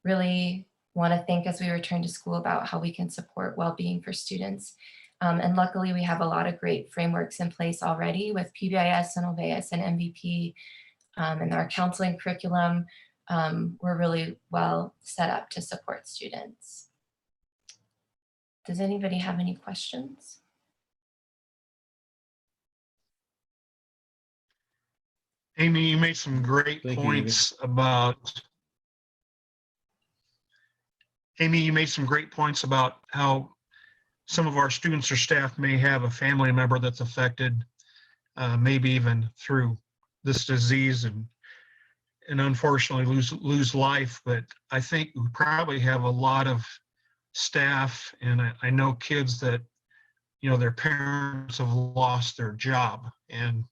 Speaker 13: really want to think as we return to school about how we can support well-being for students. And luckily, we have a lot of great frameworks in place already with PBIS and Olveus and MVP and our counseling curriculum. We're really well set up to support students. Does anybody have any questions?
Speaker 10: Amy, you made some great
Speaker 4: Thank you,
Speaker 10: points about. Amy, you made some great points about how some of our students or staff may have a family member that's affected, maybe even through this disease and unfortunately lose life. But I think we probably have a lot of staff, and I know kids that, you know, their parents have lost their job, and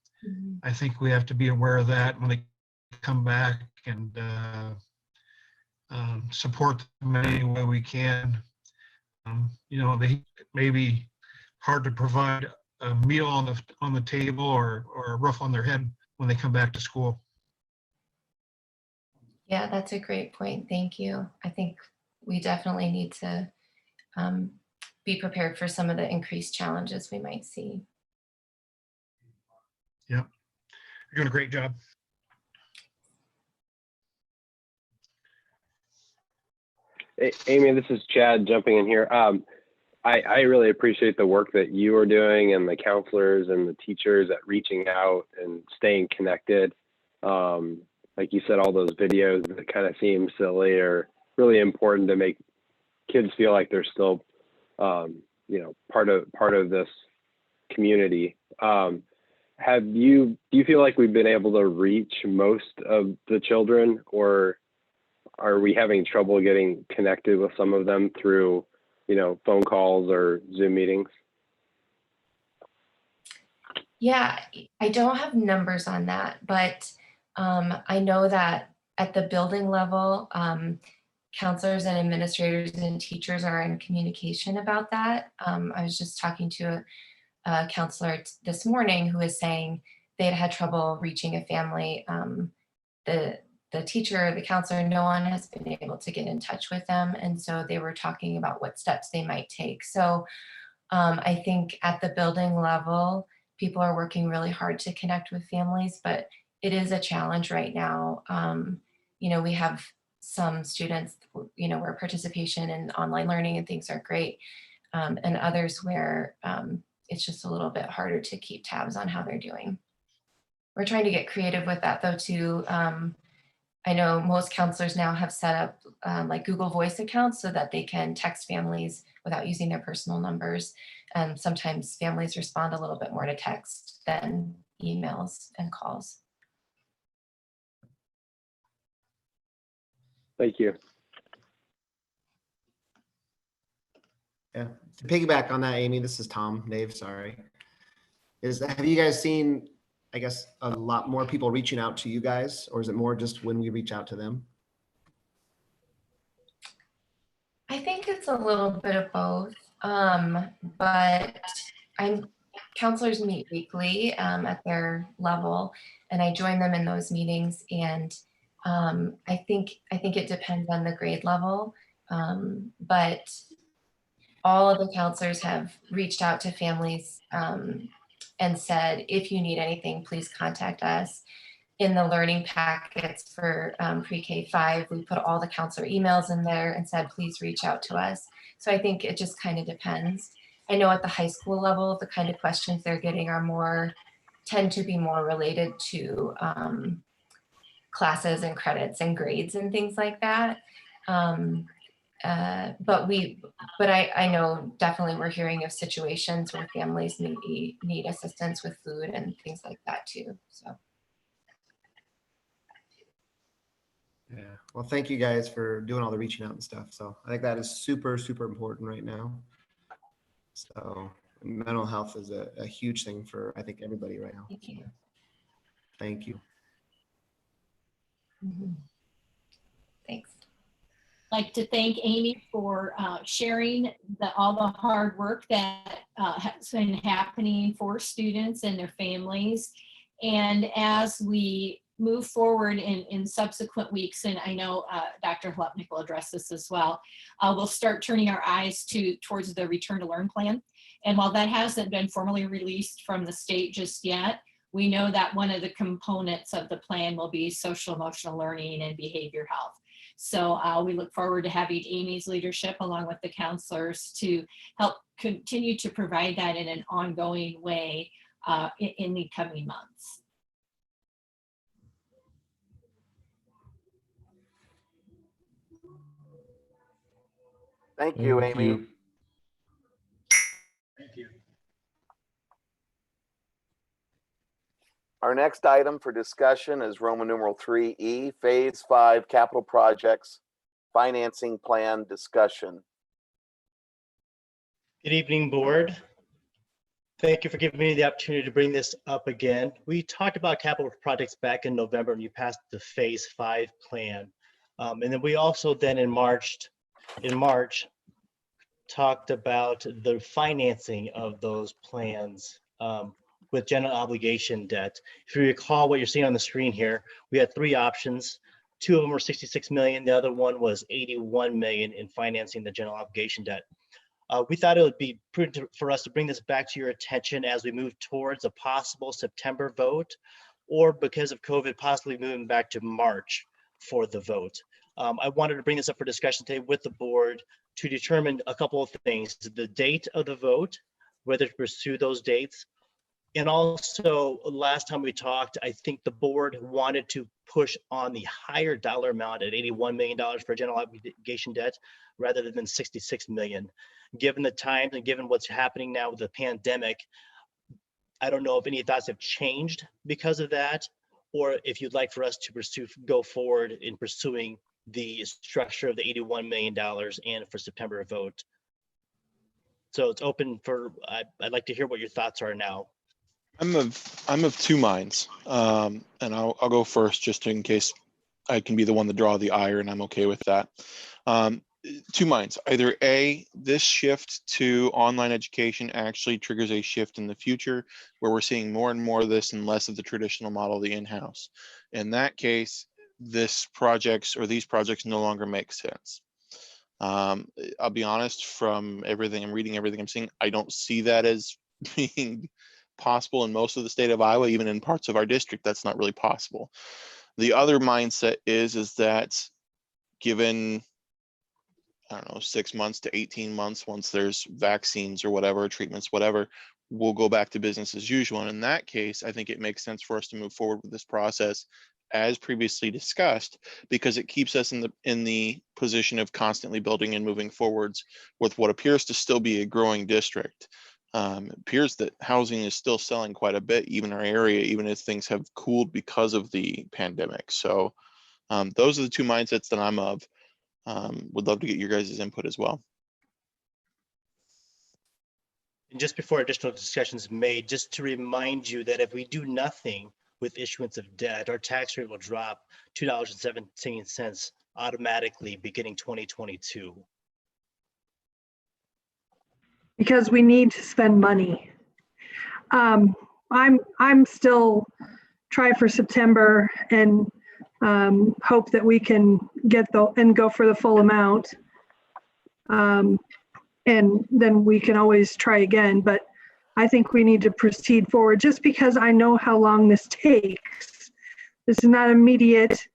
Speaker 10: I think we have to be aware of that when they come back and support them any way we can. You know, they may be hard to provide a meal on the table or a roof on their head when they come back to school.
Speaker 13: Yeah, that's a great point. Thank you. I think we definitely need to be prepared for some of the increased challenges we might see.
Speaker 10: Yep. You're doing a great job.
Speaker 8: Amy, this is Chad jumping in here. I really appreciate the work that you are doing and the counselors and the teachers at reaching out and staying connected. Like you said, all those videos that kind of seem silly are really important to make kids feel like they're still, you know, part of this community. Do you feel like we've been able to reach most of the children, or are we having trouble getting connected with some of them through, you know, phone calls or Zoom meetings?
Speaker 13: Yeah, I don't have numbers on that, but I know that at the building level, counselors and administrators and teachers are in communication about that. I was just talking to a counselor this morning who was saying they had trouble reaching a family. The teacher, the counselor, no one has been able to get in touch with them. And so they were talking about what steps they might take. So I think at the building level, people are working really hard to connect with families, but it is a challenge right now. You know, we have some students, you know, where participation in online learning and things are great, and others where it's just a little bit harder to keep tabs on how they're doing. We're trying to get creative with that though too. I know most counselors now have set up like Google Voice accounts so that they can text families without using their personal numbers. And sometimes families respond a little bit more to text than emails and calls.
Speaker 8: Thank you.
Speaker 7: Yeah, to piggyback on that, Amy, this is Tom, Dave, sorry. Have you guys seen, I guess, a lot more people reaching out to you guys, or is it more just when we reach out to them?
Speaker 13: I think it's a little bit of both, but counselors meet weekly at their level, and I join them in those meetings. And I think it depends on the grade level, but all of the counselors have reached out to families and said, if you need anything, please contact us. In the learning packets for pre-K 5, we put all the counselor emails in there and said, please reach out to us. So I think it just kind of depends. I know at the high school level, the kind of questions they're getting tend to be more related to classes and credits and grades and things like that. But I know definitely we're hearing of situations where families need assistance with food and things like that too. So.
Speaker 7: Yeah, well, thank you guys for doing all the reaching out and stuff. So I think that is super, super important right now. So mental health is a huge thing for, I think, everybody right now.
Speaker 13: Thank you.
Speaker 7: Thank you.
Speaker 13: Mm-hmm. Thanks.
Speaker 12: I'd like to thank Amy for sharing all the hard work that has been happening for students and their families. And as we move forward in subsequent weeks, and I know Dr. Hlepnick will address this as well, we'll start turning our eyes towards the Return to Learn plan. And while that hasn't been formally released from the state just yet, we know that one of the components of the plan will be social emotional learning and behavior health. So we look forward to having Amy's leadership along with the counselors to help continue to provide that in an ongoing way in the coming months.
Speaker 2: Thank you, Amy.
Speaker 6: Thank you.
Speaker 2: Our next item for discussion is Roman numeral 3E, Phase 5 Capital Projects Financing Plan Discussion.
Speaker 14: Good evening, board. Thank you for giving me the opportunity to bring this up again. We talked about capital projects back in November and you passed the Phase 5 plan. And then we also then in March talked about the financing of those plans with general obligation debt. If you recall what you're seeing on the screen here, we had three options. Two of them were 66 million. The other one was 81 million in financing the general obligation debt. We thought it would be prudent for us to bring this back to your attention as we move towards a possible September vote, or because of COVID, possibly moving back to March for the vote. I wanted to bring this up for discussion today with the board to determine a couple of things: the date of the vote, whether to pursue those dates. And also, last time we talked, I think the board wanted to push on the higher dollar amount at $81 million for general obligation debt rather than 66 million. Given the times and given what's happening now with the pandemic, I don't know if any thoughts have changed because of that, or if you'd like for us to go forward in pursuing the structure of the $81 million and for September vote. So it's open for, I'd like to hear what your thoughts are now.
Speaker 1: I'm of two minds, and I'll go first just in case I can be the one to draw the ire, and I'm okay with that. Two minds: either A, this shift to online education actually triggers a shift in the future where we're seeing more and more of this and less of the traditional model, the in-house. In that case, these projects no longer make sense. I'll be honest, from everything I'm reading, everything I'm seeing, I don't see that as being possible in most of the state of Iowa. Even in parts of our district, that's not really possible. The other mindset is that given, I don't know, 6 months to 18 months, once there's vaccines or whatever, treatments, whatever, we'll go back to business as usual. And in that case, I think it makes sense for us to move forward with this process as previously discussed, because it keeps us in the position of constantly building and moving forwards with what appears to still be a growing district. It appears that housing is still selling quite a bit, even our area, even if things have cooled because of the pandemic. So those are the two mindsets that I'm of. Would love to get your guys' input as well.
Speaker 14: And just before additional discussions made, just to remind you that if we do nothing with issuance of debt, our tax rate will drop $2.17 automatically beginning 2022.
Speaker 5: Because we need to spend money. I'm still try for September and hope that we can get and go for the full amount. And then we can always try again, but I think we need to proceed forward just because I know how long this takes. This is not immediate,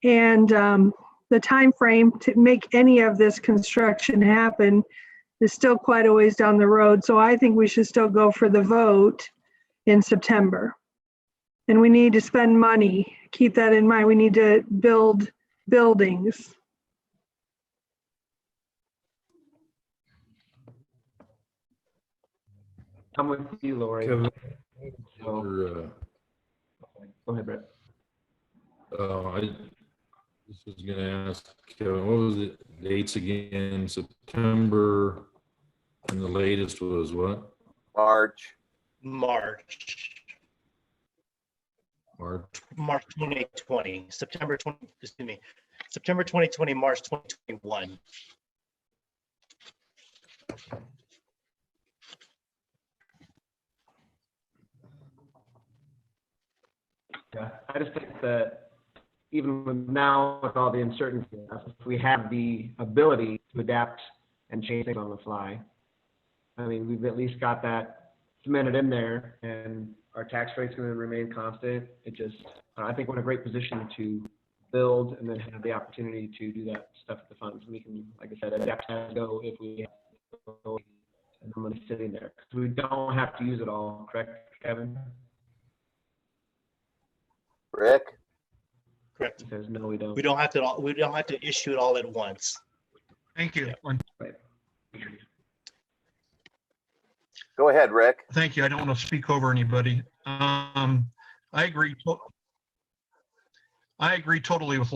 Speaker 5: and the time frame to make any of this construction happen is still quite a ways down the road. So I think we should still go for the vote in September. And we need to spend money. Keep that in mind. We need to build buildings.
Speaker 7: I'm with you, Lori.
Speaker 4: Kevin,
Speaker 7: So, go ahead, Brett.
Speaker 4: I just was gonna ask Kevin, what was the dates again? September, and the latest was what?
Speaker 2: March.
Speaker 14: March 2020, September 2020, March 2021.
Speaker 7: Yeah, I just think that even with now with all the uncertainty, if we have the ability to adapt and change things on the fly, I mean, we've at least got that cemented in there, and our tax rate's going to remain constant. It just, I think we're in a great position to build and then have the opportunity to do that stuff with the funds. We can, like I said, adapt as go if we have the money sitting there. Because we don't have to use it all, correct, Kevin?
Speaker 2: Rick?
Speaker 14: Correct.
Speaker 7: He says, no, we don't.
Speaker 14: We don't have to issue it all at once.
Speaker 10: Thank you.
Speaker 7: Right.
Speaker 2: Go ahead, Rick.
Speaker 10: Thank you. I don't want to speak over anybody. I agree. I agree totally with.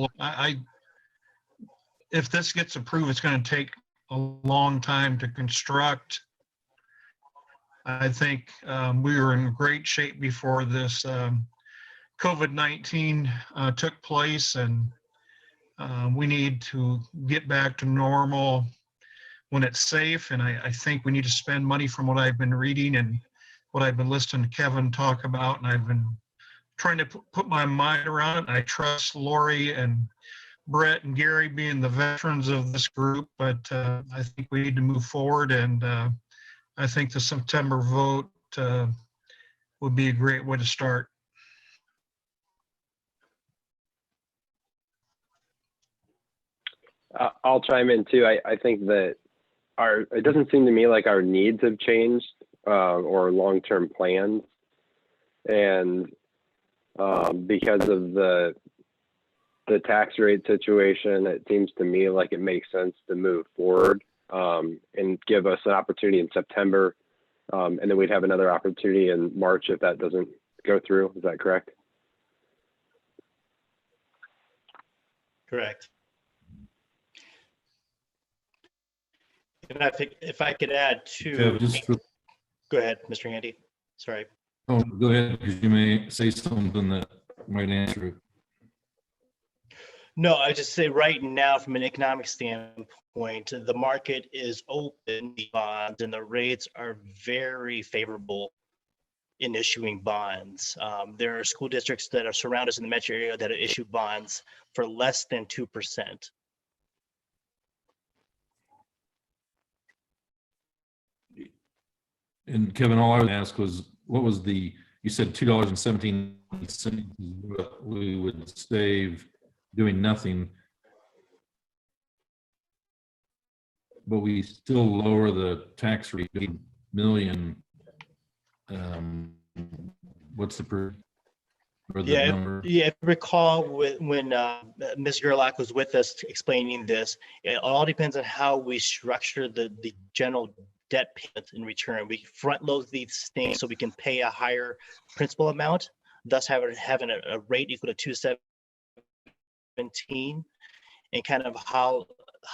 Speaker 10: If this gets approved, it's going to take a long time to construct. I think we were in great shape before this COVID-19 took place, and we need to get back to normal when it's safe. And I think we need to spend money from what I've been reading and what I've been listening to Kevin talk about. And I've been trying to put my mind around it. I trust Lori and Brett and Gary being the veterans of this group, but I think we need to move forward. And I think the September vote would be a great way to start.
Speaker 8: I'll chime in too. I think that it doesn't seem to me like our needs have changed or long-term plans. And because of the tax rate situation, it seems to me like it makes sense to move forward and give us an opportunity in September. And then we'd have another opportunity in March if that doesn't go through. Is that correct?
Speaker 14: Correct. And I think if I could add to, go ahead, Mr. Handy. Sorry.
Speaker 4: Oh, go ahead, because you may say something that might answer it.
Speaker 14: No, I just say right now, from an economic standpoint, the market is open to bonds and the rates are very favorable in issuing bonds. There are school districts that are surround us in the metro area that issue bonds for less than 2%.
Speaker 4: And Kevin, all I would ask was, what was you said $2.17 is what we would save doing nothing, but we still lower the tax rate $8 million. What's the per? Or the number?
Speaker 14: Yeah. If you recall, when Ms. Gerlach was with us explaining this, it all depends on how we structure the general debt payment in return. We front load these things so we can pay a higher principal amount, thus having a rate equal to 217, and kind of how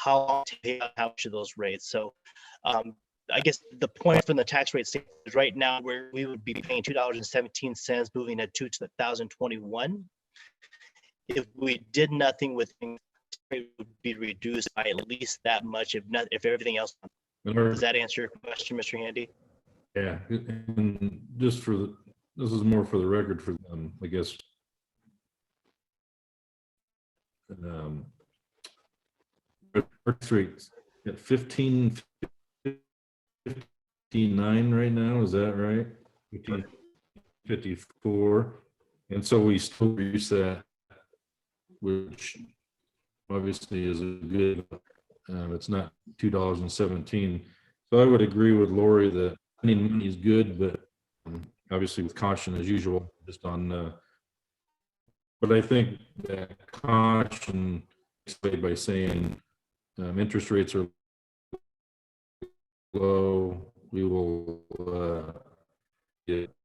Speaker 14: long to pay out how much of those rates. So I guess the point from the tax rate is right now where we would be paying $2.17 moving into 2021. If we did nothing with things, it would be reduced by at least that much, if everything else. Does that answer your question, Mr. Handy?
Speaker 4: Yeah, and just this is more for the record for I guess. Tax rates at 15.59 right now, is that right? 15.54, and so we still reach that, which obviously is a good. It's not $2.17. So I would agree with Lori that money is good, but obviously with caution as usual, just on. But I think that caution by saying interest rates are low, we will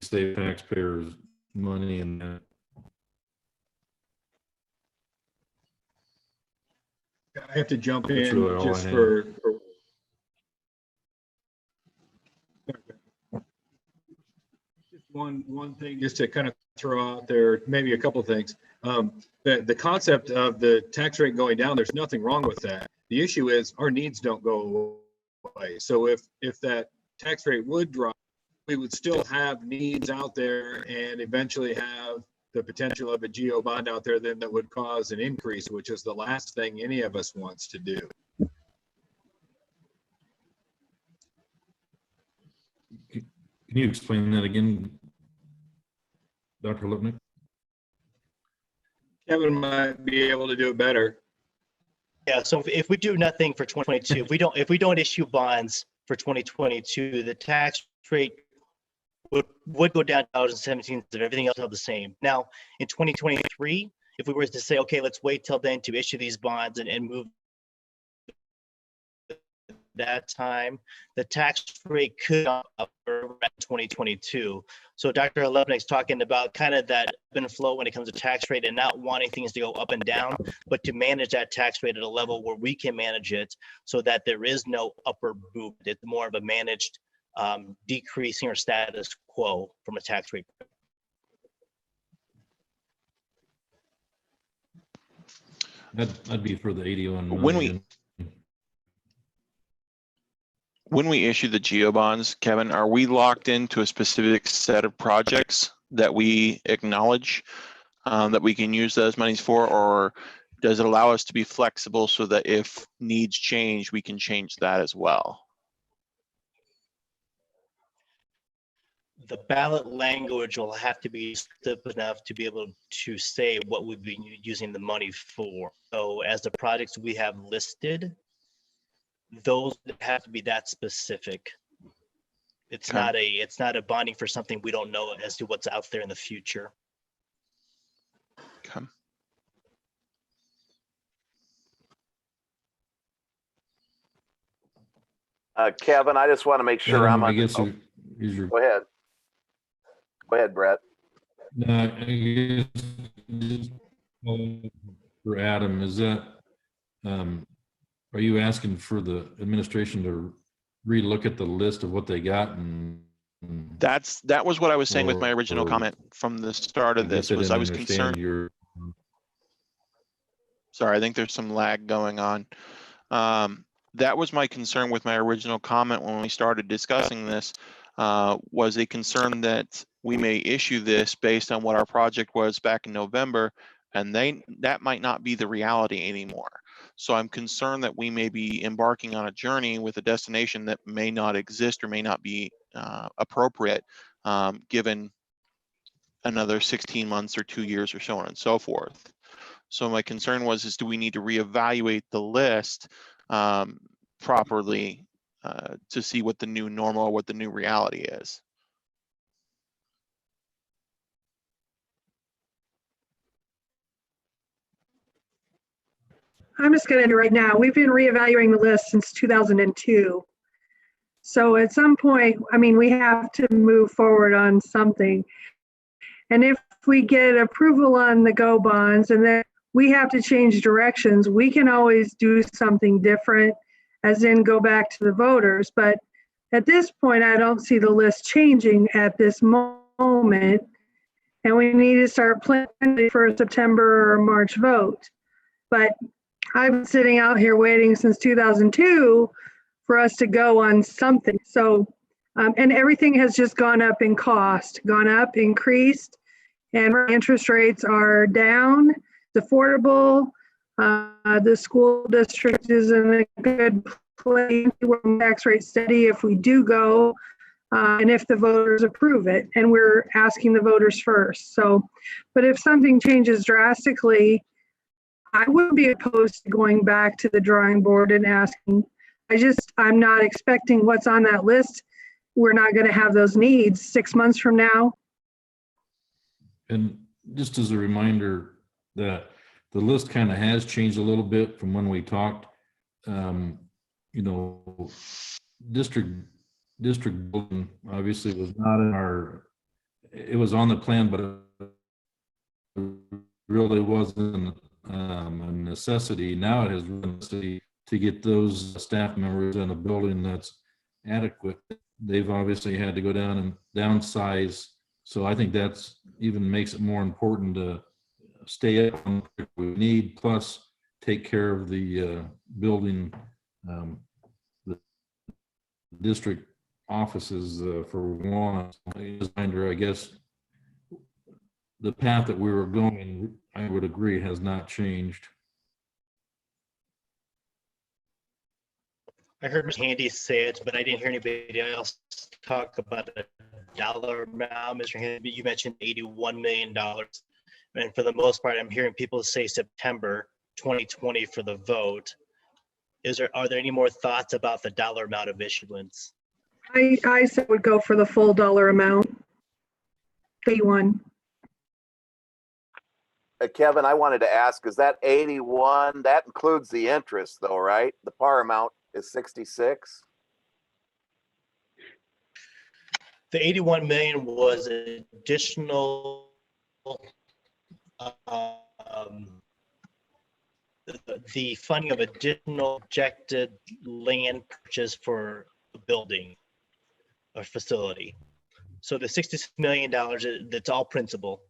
Speaker 4: save taxpayers money in that.
Speaker 6: I have to jump
Speaker 4: That's
Speaker 6: in
Speaker 4: really all
Speaker 6: just
Speaker 4: I
Speaker 6: for just one thing, just to kind of throw out there, maybe a couple of things. The concept of the tax rate going down, there's nothing wrong with that. The issue is our needs don't go away. So if that tax rate would drop, we would still have needs out there and eventually have the potential of a GO bond out there then that would cause an increase, which is the last thing any of us wants to do.
Speaker 4: Can you explain that again, Dr. Lipnick?
Speaker 6: Kevin might be able to do it better.
Speaker 14: Yeah, so if we do nothing for 2022, if we don't issue bonds for 2022, the tax rate would go down to 2017 if everything else held the same. Now, in 2023, if we were to say, okay, let's wait till then to issue these bonds and move that time, the tax rate could go up around 2022. So Dr. Levnick's talking about kind of that ebb and flow when it comes to tax rate and not wanting things to go up and down, but to manage that tax rate at a level where we can manage it so that there is no upward movement. It's more of a managed decreasing or status quo from a tax rate.
Speaker 4: That'd be for the 81
Speaker 1: When
Speaker 4: million.
Speaker 1: when we issue the geo bonds, Kevin, are we locked into a specific set of projects that we acknowledge that we can use those monies for, or does it allow us to be flexible so that if needs change, we can change that as well?
Speaker 14: The ballot language will have to be specific enough to be able to say what we've been using the money for. So as the projects we have listed, those have to be that specific. It's
Speaker 1: Okay.
Speaker 14: not a bonding for something we don't know as to what's out there in the future.
Speaker 1: Okay.
Speaker 2: Kevin, I just want to make sure I'm
Speaker 4: I
Speaker 2: on.
Speaker 4: guess
Speaker 2: Oh,
Speaker 4: is your
Speaker 2: go ahead. Go ahead, Brett.
Speaker 4: no, I guess just for Adam, is that are you asking for the administration to relook at the list of what they got and
Speaker 1: That was what I was saying with my original
Speaker 4: or-
Speaker 1: comment from the start
Speaker 4: I
Speaker 1: of
Speaker 4: guess
Speaker 1: this,
Speaker 4: I
Speaker 1: was
Speaker 4: didn't
Speaker 1: I was
Speaker 4: understand
Speaker 1: concerned.
Speaker 4: your
Speaker 1: Sorry, I think there's some lag going on. That was my concern with my original comment when we started discussing this, was a concern that we may issue this based on what our project was back in November, and that might not be the reality anymore. So I'm concerned that we may be embarking on a journey with a destination that may not exist or may not be appropriate, given another 16 months or 2 years or so on and so forth. So my concern was, do we need to reevaluate the list properly to see what the new normal, what the new reality is?
Speaker 5: I'm just going to do right now. We've been reevaluating the list since 2002. So at some point, I mean, we have to move forward on something. And if we get approval on the GO bonds and then we have to change directions, we can always do something different, as in go back to the voters. But at this point, I don't see the list changing at this moment. And we need to start planning for a September or March vote. But I've been sitting out here waiting since 2002 for us to go on something. So, and everything has just gone up in cost, gone up, increased, and interest rates are down. It's affordable. The school district is in a good place. We're tax rate steady if we do go, and if the voters approve it. And we're asking the voters first. So, but if something changes drastically, I wouldn't be opposed to going back to the drawing board and asking. I'm not expecting what's on that list. We're not going to have those needs 6 months from now.
Speaker 4: And just as a reminder that the list kind of has changed a little bit from when we talked. You know, district building obviously was not in our, it was on the plan, but it really wasn't a necessity. Now it has been a necessity to get those staff members in a building that's adequate. They've obviously had to go down and downsize. So I think that's even makes it more important to stay up on what we need, plus take care of the building, the district offices for one. Reminder, I guess the path that we were going, I would agree, has not changed.
Speaker 14: I heard Mr. Handy say it, but I didn't hear anybody else talk about a dollar amount. Mr. Handy, you mentioned $81 million. And for the most part, I'm hearing people say September 2020 for the vote. Are there any more thoughts about the dollar amount of issuance?
Speaker 5: I said would go for the full dollar amount. Day one.
Speaker 2: Kevin, I wanted to ask, is that 81, that includes the interest though, right? The par amount is 66?
Speaker 14: The 81 million was additional the funding of additional projected land purchase for a building or facility. So the $66 million, that's all principal.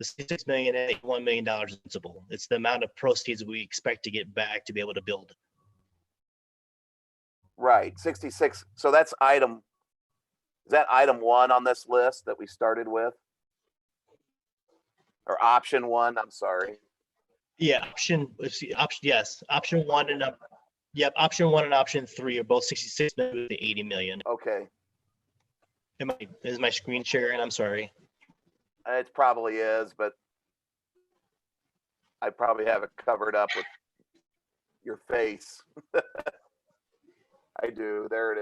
Speaker 14: The 66 million and $1 million is principal. It's the amount of proceeds we expect to get back to be able to build.
Speaker 2: Right, 66. So that's item, is that item 1 on this list that we started with? Or option 1, I'm sorry.
Speaker 14: Yeah, let's see, yes, option 1 and yep, option 1 and option 3 are both 66 million to 80 million.
Speaker 2: Okay.
Speaker 14: Is my screen sharing? I'm sorry.
Speaker 2: It probably is, but I probably have it covered up with your face. I do. There it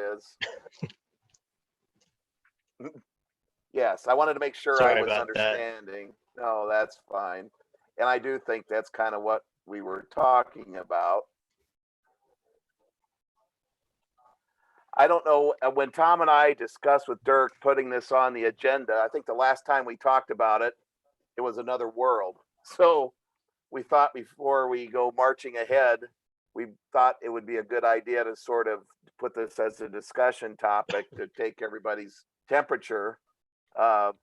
Speaker 2: is. Yes, I wanted to make sure
Speaker 14: Sorry
Speaker 2: I was
Speaker 14: about that.
Speaker 2: understanding. No, that's fine. And I do think that's kind of what we were talking about. I don't know, when Tom and I discussed with Dirk putting this on the agenda, I think the last time we talked about it, it was another world. So we thought before we go marching ahead, we thought it would be a good idea to sort of put this as a discussion topic to take everybody's temperature.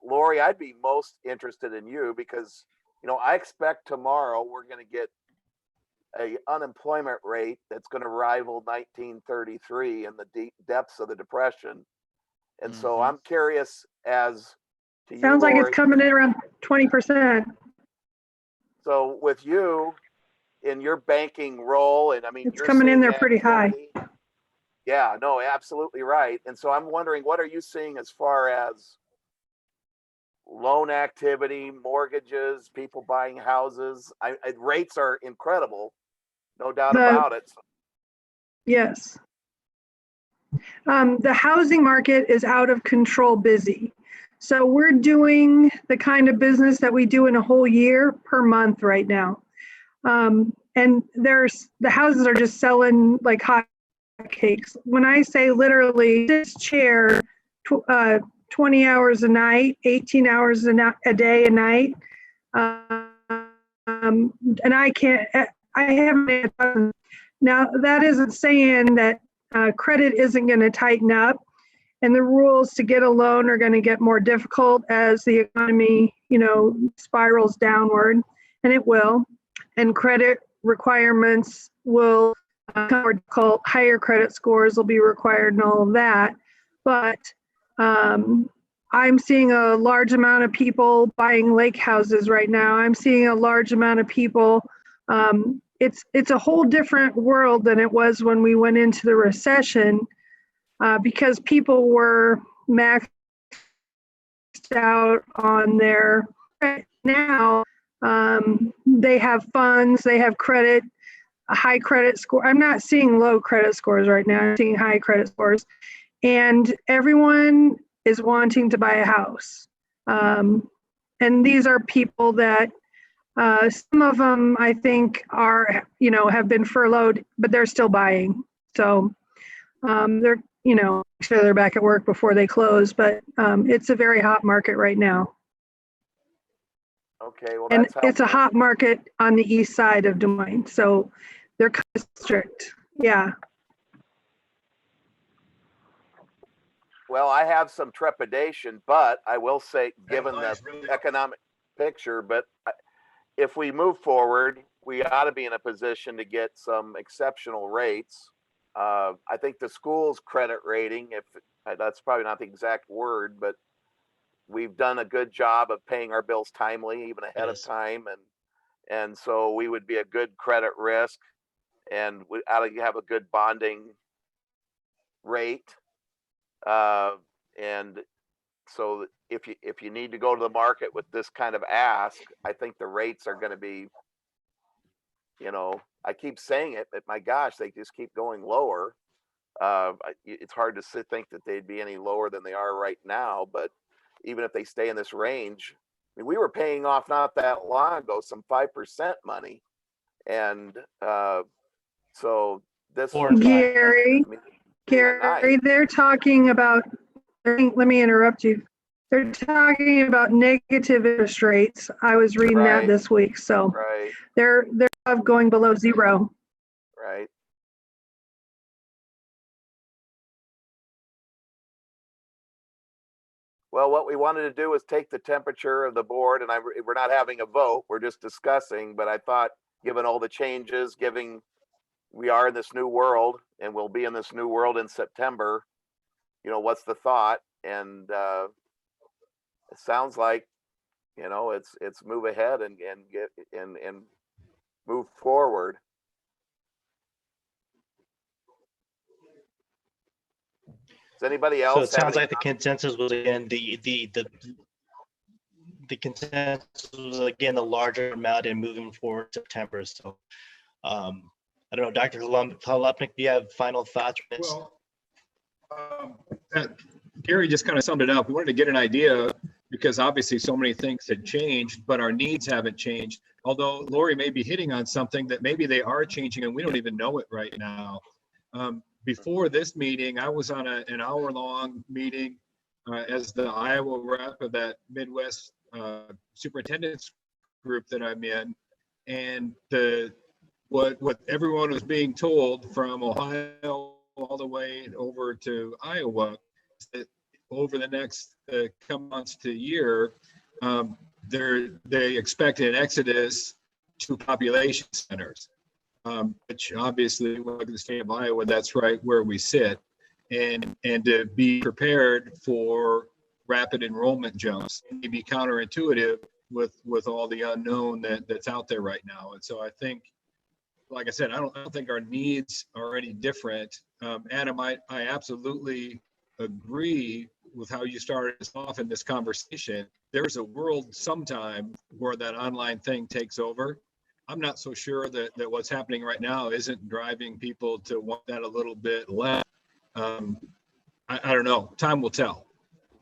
Speaker 2: Lori, I'd be most interested in you because, you know, I expect tomorrow we're going to get a unemployment rate that's going to rival 1933 in the deep depths of the Depression. And so I'm curious as to you,
Speaker 5: Sounds like
Speaker 2: Lori.
Speaker 5: it's coming in around 20%.
Speaker 2: So with you in your banking role, and I mean,
Speaker 5: It's
Speaker 2: you're
Speaker 5: coming in
Speaker 2: seeing
Speaker 5: there pretty high.
Speaker 2: activity. Yeah, no, absolutely right. And so I'm wondering, what are you seeing as far as loan activity, mortgages, people buying houses? Rates are incredible, no doubt about it.
Speaker 5: Yes. The housing market is out of control busy. So we're doing the kind of business that we do in a whole year per month right now. And the houses are just selling like hot cakes. When I say literally this chair, 20 hours a night, 18 hours a day a night. And I haven't, now that isn't saying that credit isn't going to tighten up and the rules to get a loan are going to get more difficult as the economy, you know, spirals downward, and it will. And credit requirements will become more difficult. Higher credit scores will be required and all of that. But I'm seeing a large amount of people buying lake houses right now. I'm seeing a large amount of people. It's a whole different world than it was when we went into the recession because people were maxed out on their credit. Now they have funds, they have credit, a high credit score. I'm not seeing low credit scores right now. I'm seeing high credit scores. And everyone is wanting to buy a house. And these are people that some of them I think are, you know, have been furloughed, but they're still buying. So they're, you know, sure they're back at work before they close, but it's a very hot market right now.
Speaker 2: Okay, well,
Speaker 5: And
Speaker 2: that's
Speaker 5: it's a
Speaker 2: helpful.
Speaker 5: hot market on the east side of Des Moines. So they're kind of strict. Yeah.
Speaker 2: Well, I have some trepidation, but I will say, given the economic picture, but if we move forward, we ought to be in a position to get some exceptional rates. I think the school's credit rating, if that's probably not the exact word, but we've done a good job of paying our bills timely, even ahead of time. And so we would be a good credit risk and we ought to have a good bonding rate. And so if you need to go to the market with this kind of ask, I think the rates are going to be, you know, I keep saying it, but my gosh, they just keep going lower. It's hard to think that they'd be any lower than they are right now, but even if they stay in this range, I mean, we were paying off not that long ago some 5% money, and so this was,
Speaker 5: Gary,
Speaker 2: I mean,
Speaker 5: Gary, they're talking about, let me interrupt you. They're talking about negative interest rates. I was reading that
Speaker 2: Right.
Speaker 5: this week, so
Speaker 2: right,
Speaker 5: they're going below zero.
Speaker 2: right. Well, what we wanted to do was take the temperature of the board, and we're not having a vote, we're just discussing, but I thought, given all the changes, we are in this new world, and we'll be in this new world in September, you know, what's the thought? And it sounds like, you know, it's move ahead and get and move forward. Does anybody else?
Speaker 14: So it sounds
Speaker 2: have
Speaker 14: like the consensus was again the consensus was again the larger amount in moving forward September. So I don't know, Dr. Holupnik, do you have final thoughts?
Speaker 6: Well, Gary just kind of summed it up. We wanted to get an idea because obviously so many things had changed, but our needs haven't changed. Although Lori may be hitting on something that maybe they are changing and we don't even know it right now. Before this meeting, I was on an hour-long meeting as the Iowa rep of that Midwest superintendent's group that I'm in, and what everyone was being told from Ohio all the way over to Iowa is that over the next couple months to year, they expect an exodus to population centers. Which obviously, when we look at the state of Iowa, that's right where we sit, and to be prepared for rapid enrollment jumps may be counterintuitive with all the unknown that's out there right now. And so I think, like I said, I don't think our needs are any different. Adam, I absolutely agree with how you started us off in this conversation. There's a world sometime where that online thing takes over. I'm not so sure that what's happening right now isn't driving people to want that a little bit less. I don't know. Time will tell.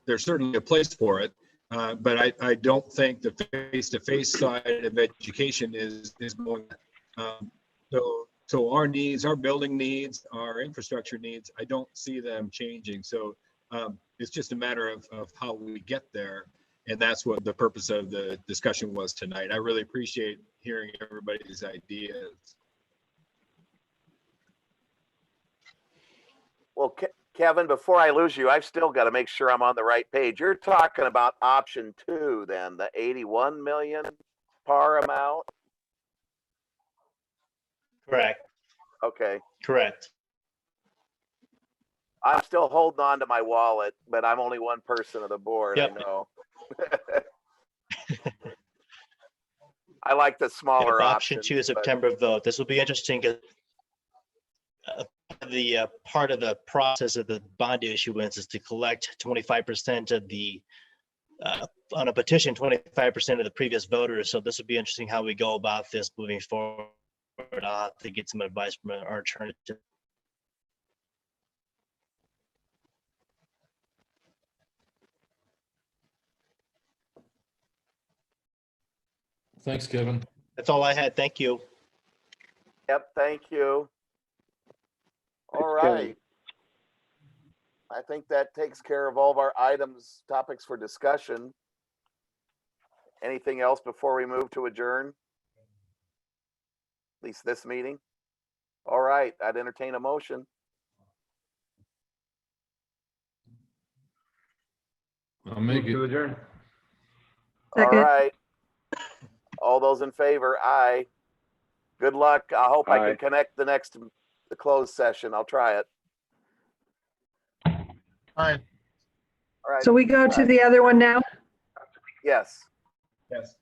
Speaker 6: There's certainly a place for it, but I don't think the face-to-face side of education is going. So our needs, our building needs, our infrastructure needs, I don't see them changing. So it's just a matter of how we get there. And that's what the purpose of the discussion was tonight. I really appreciate hearing everybody's ideas.
Speaker 2: Well, Kevin, before I lose you, I've still got to make sure I'm on the right page. You're talking about option 2, then, the 81 million par amount?
Speaker 14: Correct.
Speaker 2: Okay.
Speaker 14: Correct.
Speaker 2: I'm still holding on to my wallet, but I'm only one person of the board,
Speaker 14: Yep.
Speaker 2: I know. I like the smaller
Speaker 14: option
Speaker 2: options,
Speaker 14: 2 is September vote. This will be interesting because the part of the process of the bond issuance is to collect 25% of the on a petition, 25% of the previous voters. So this would be interesting how we go about this moving forward. I'll have to get some advice from our attorney.
Speaker 4: Thanks, Kevin.
Speaker 14: That's all I had. Thank you.
Speaker 2: Yep, thank you. All
Speaker 8: Kevin.
Speaker 2: right. I think that takes care of all of our topics for discussion. Anything else before we move to adjourn? At least this meeting? All right, I'd entertain a motion.
Speaker 4: I'll make it.
Speaker 8: adjourn.
Speaker 2: All
Speaker 5: Second.
Speaker 2: right. All those in favor, aye. Good luck. I hope I
Speaker 8: Aye.
Speaker 2: can connect the closed session. I'll try it.
Speaker 10: All right.
Speaker 2: All right.
Speaker 5: So we go to the other one now?
Speaker 2: Yes.
Speaker 6: Yes.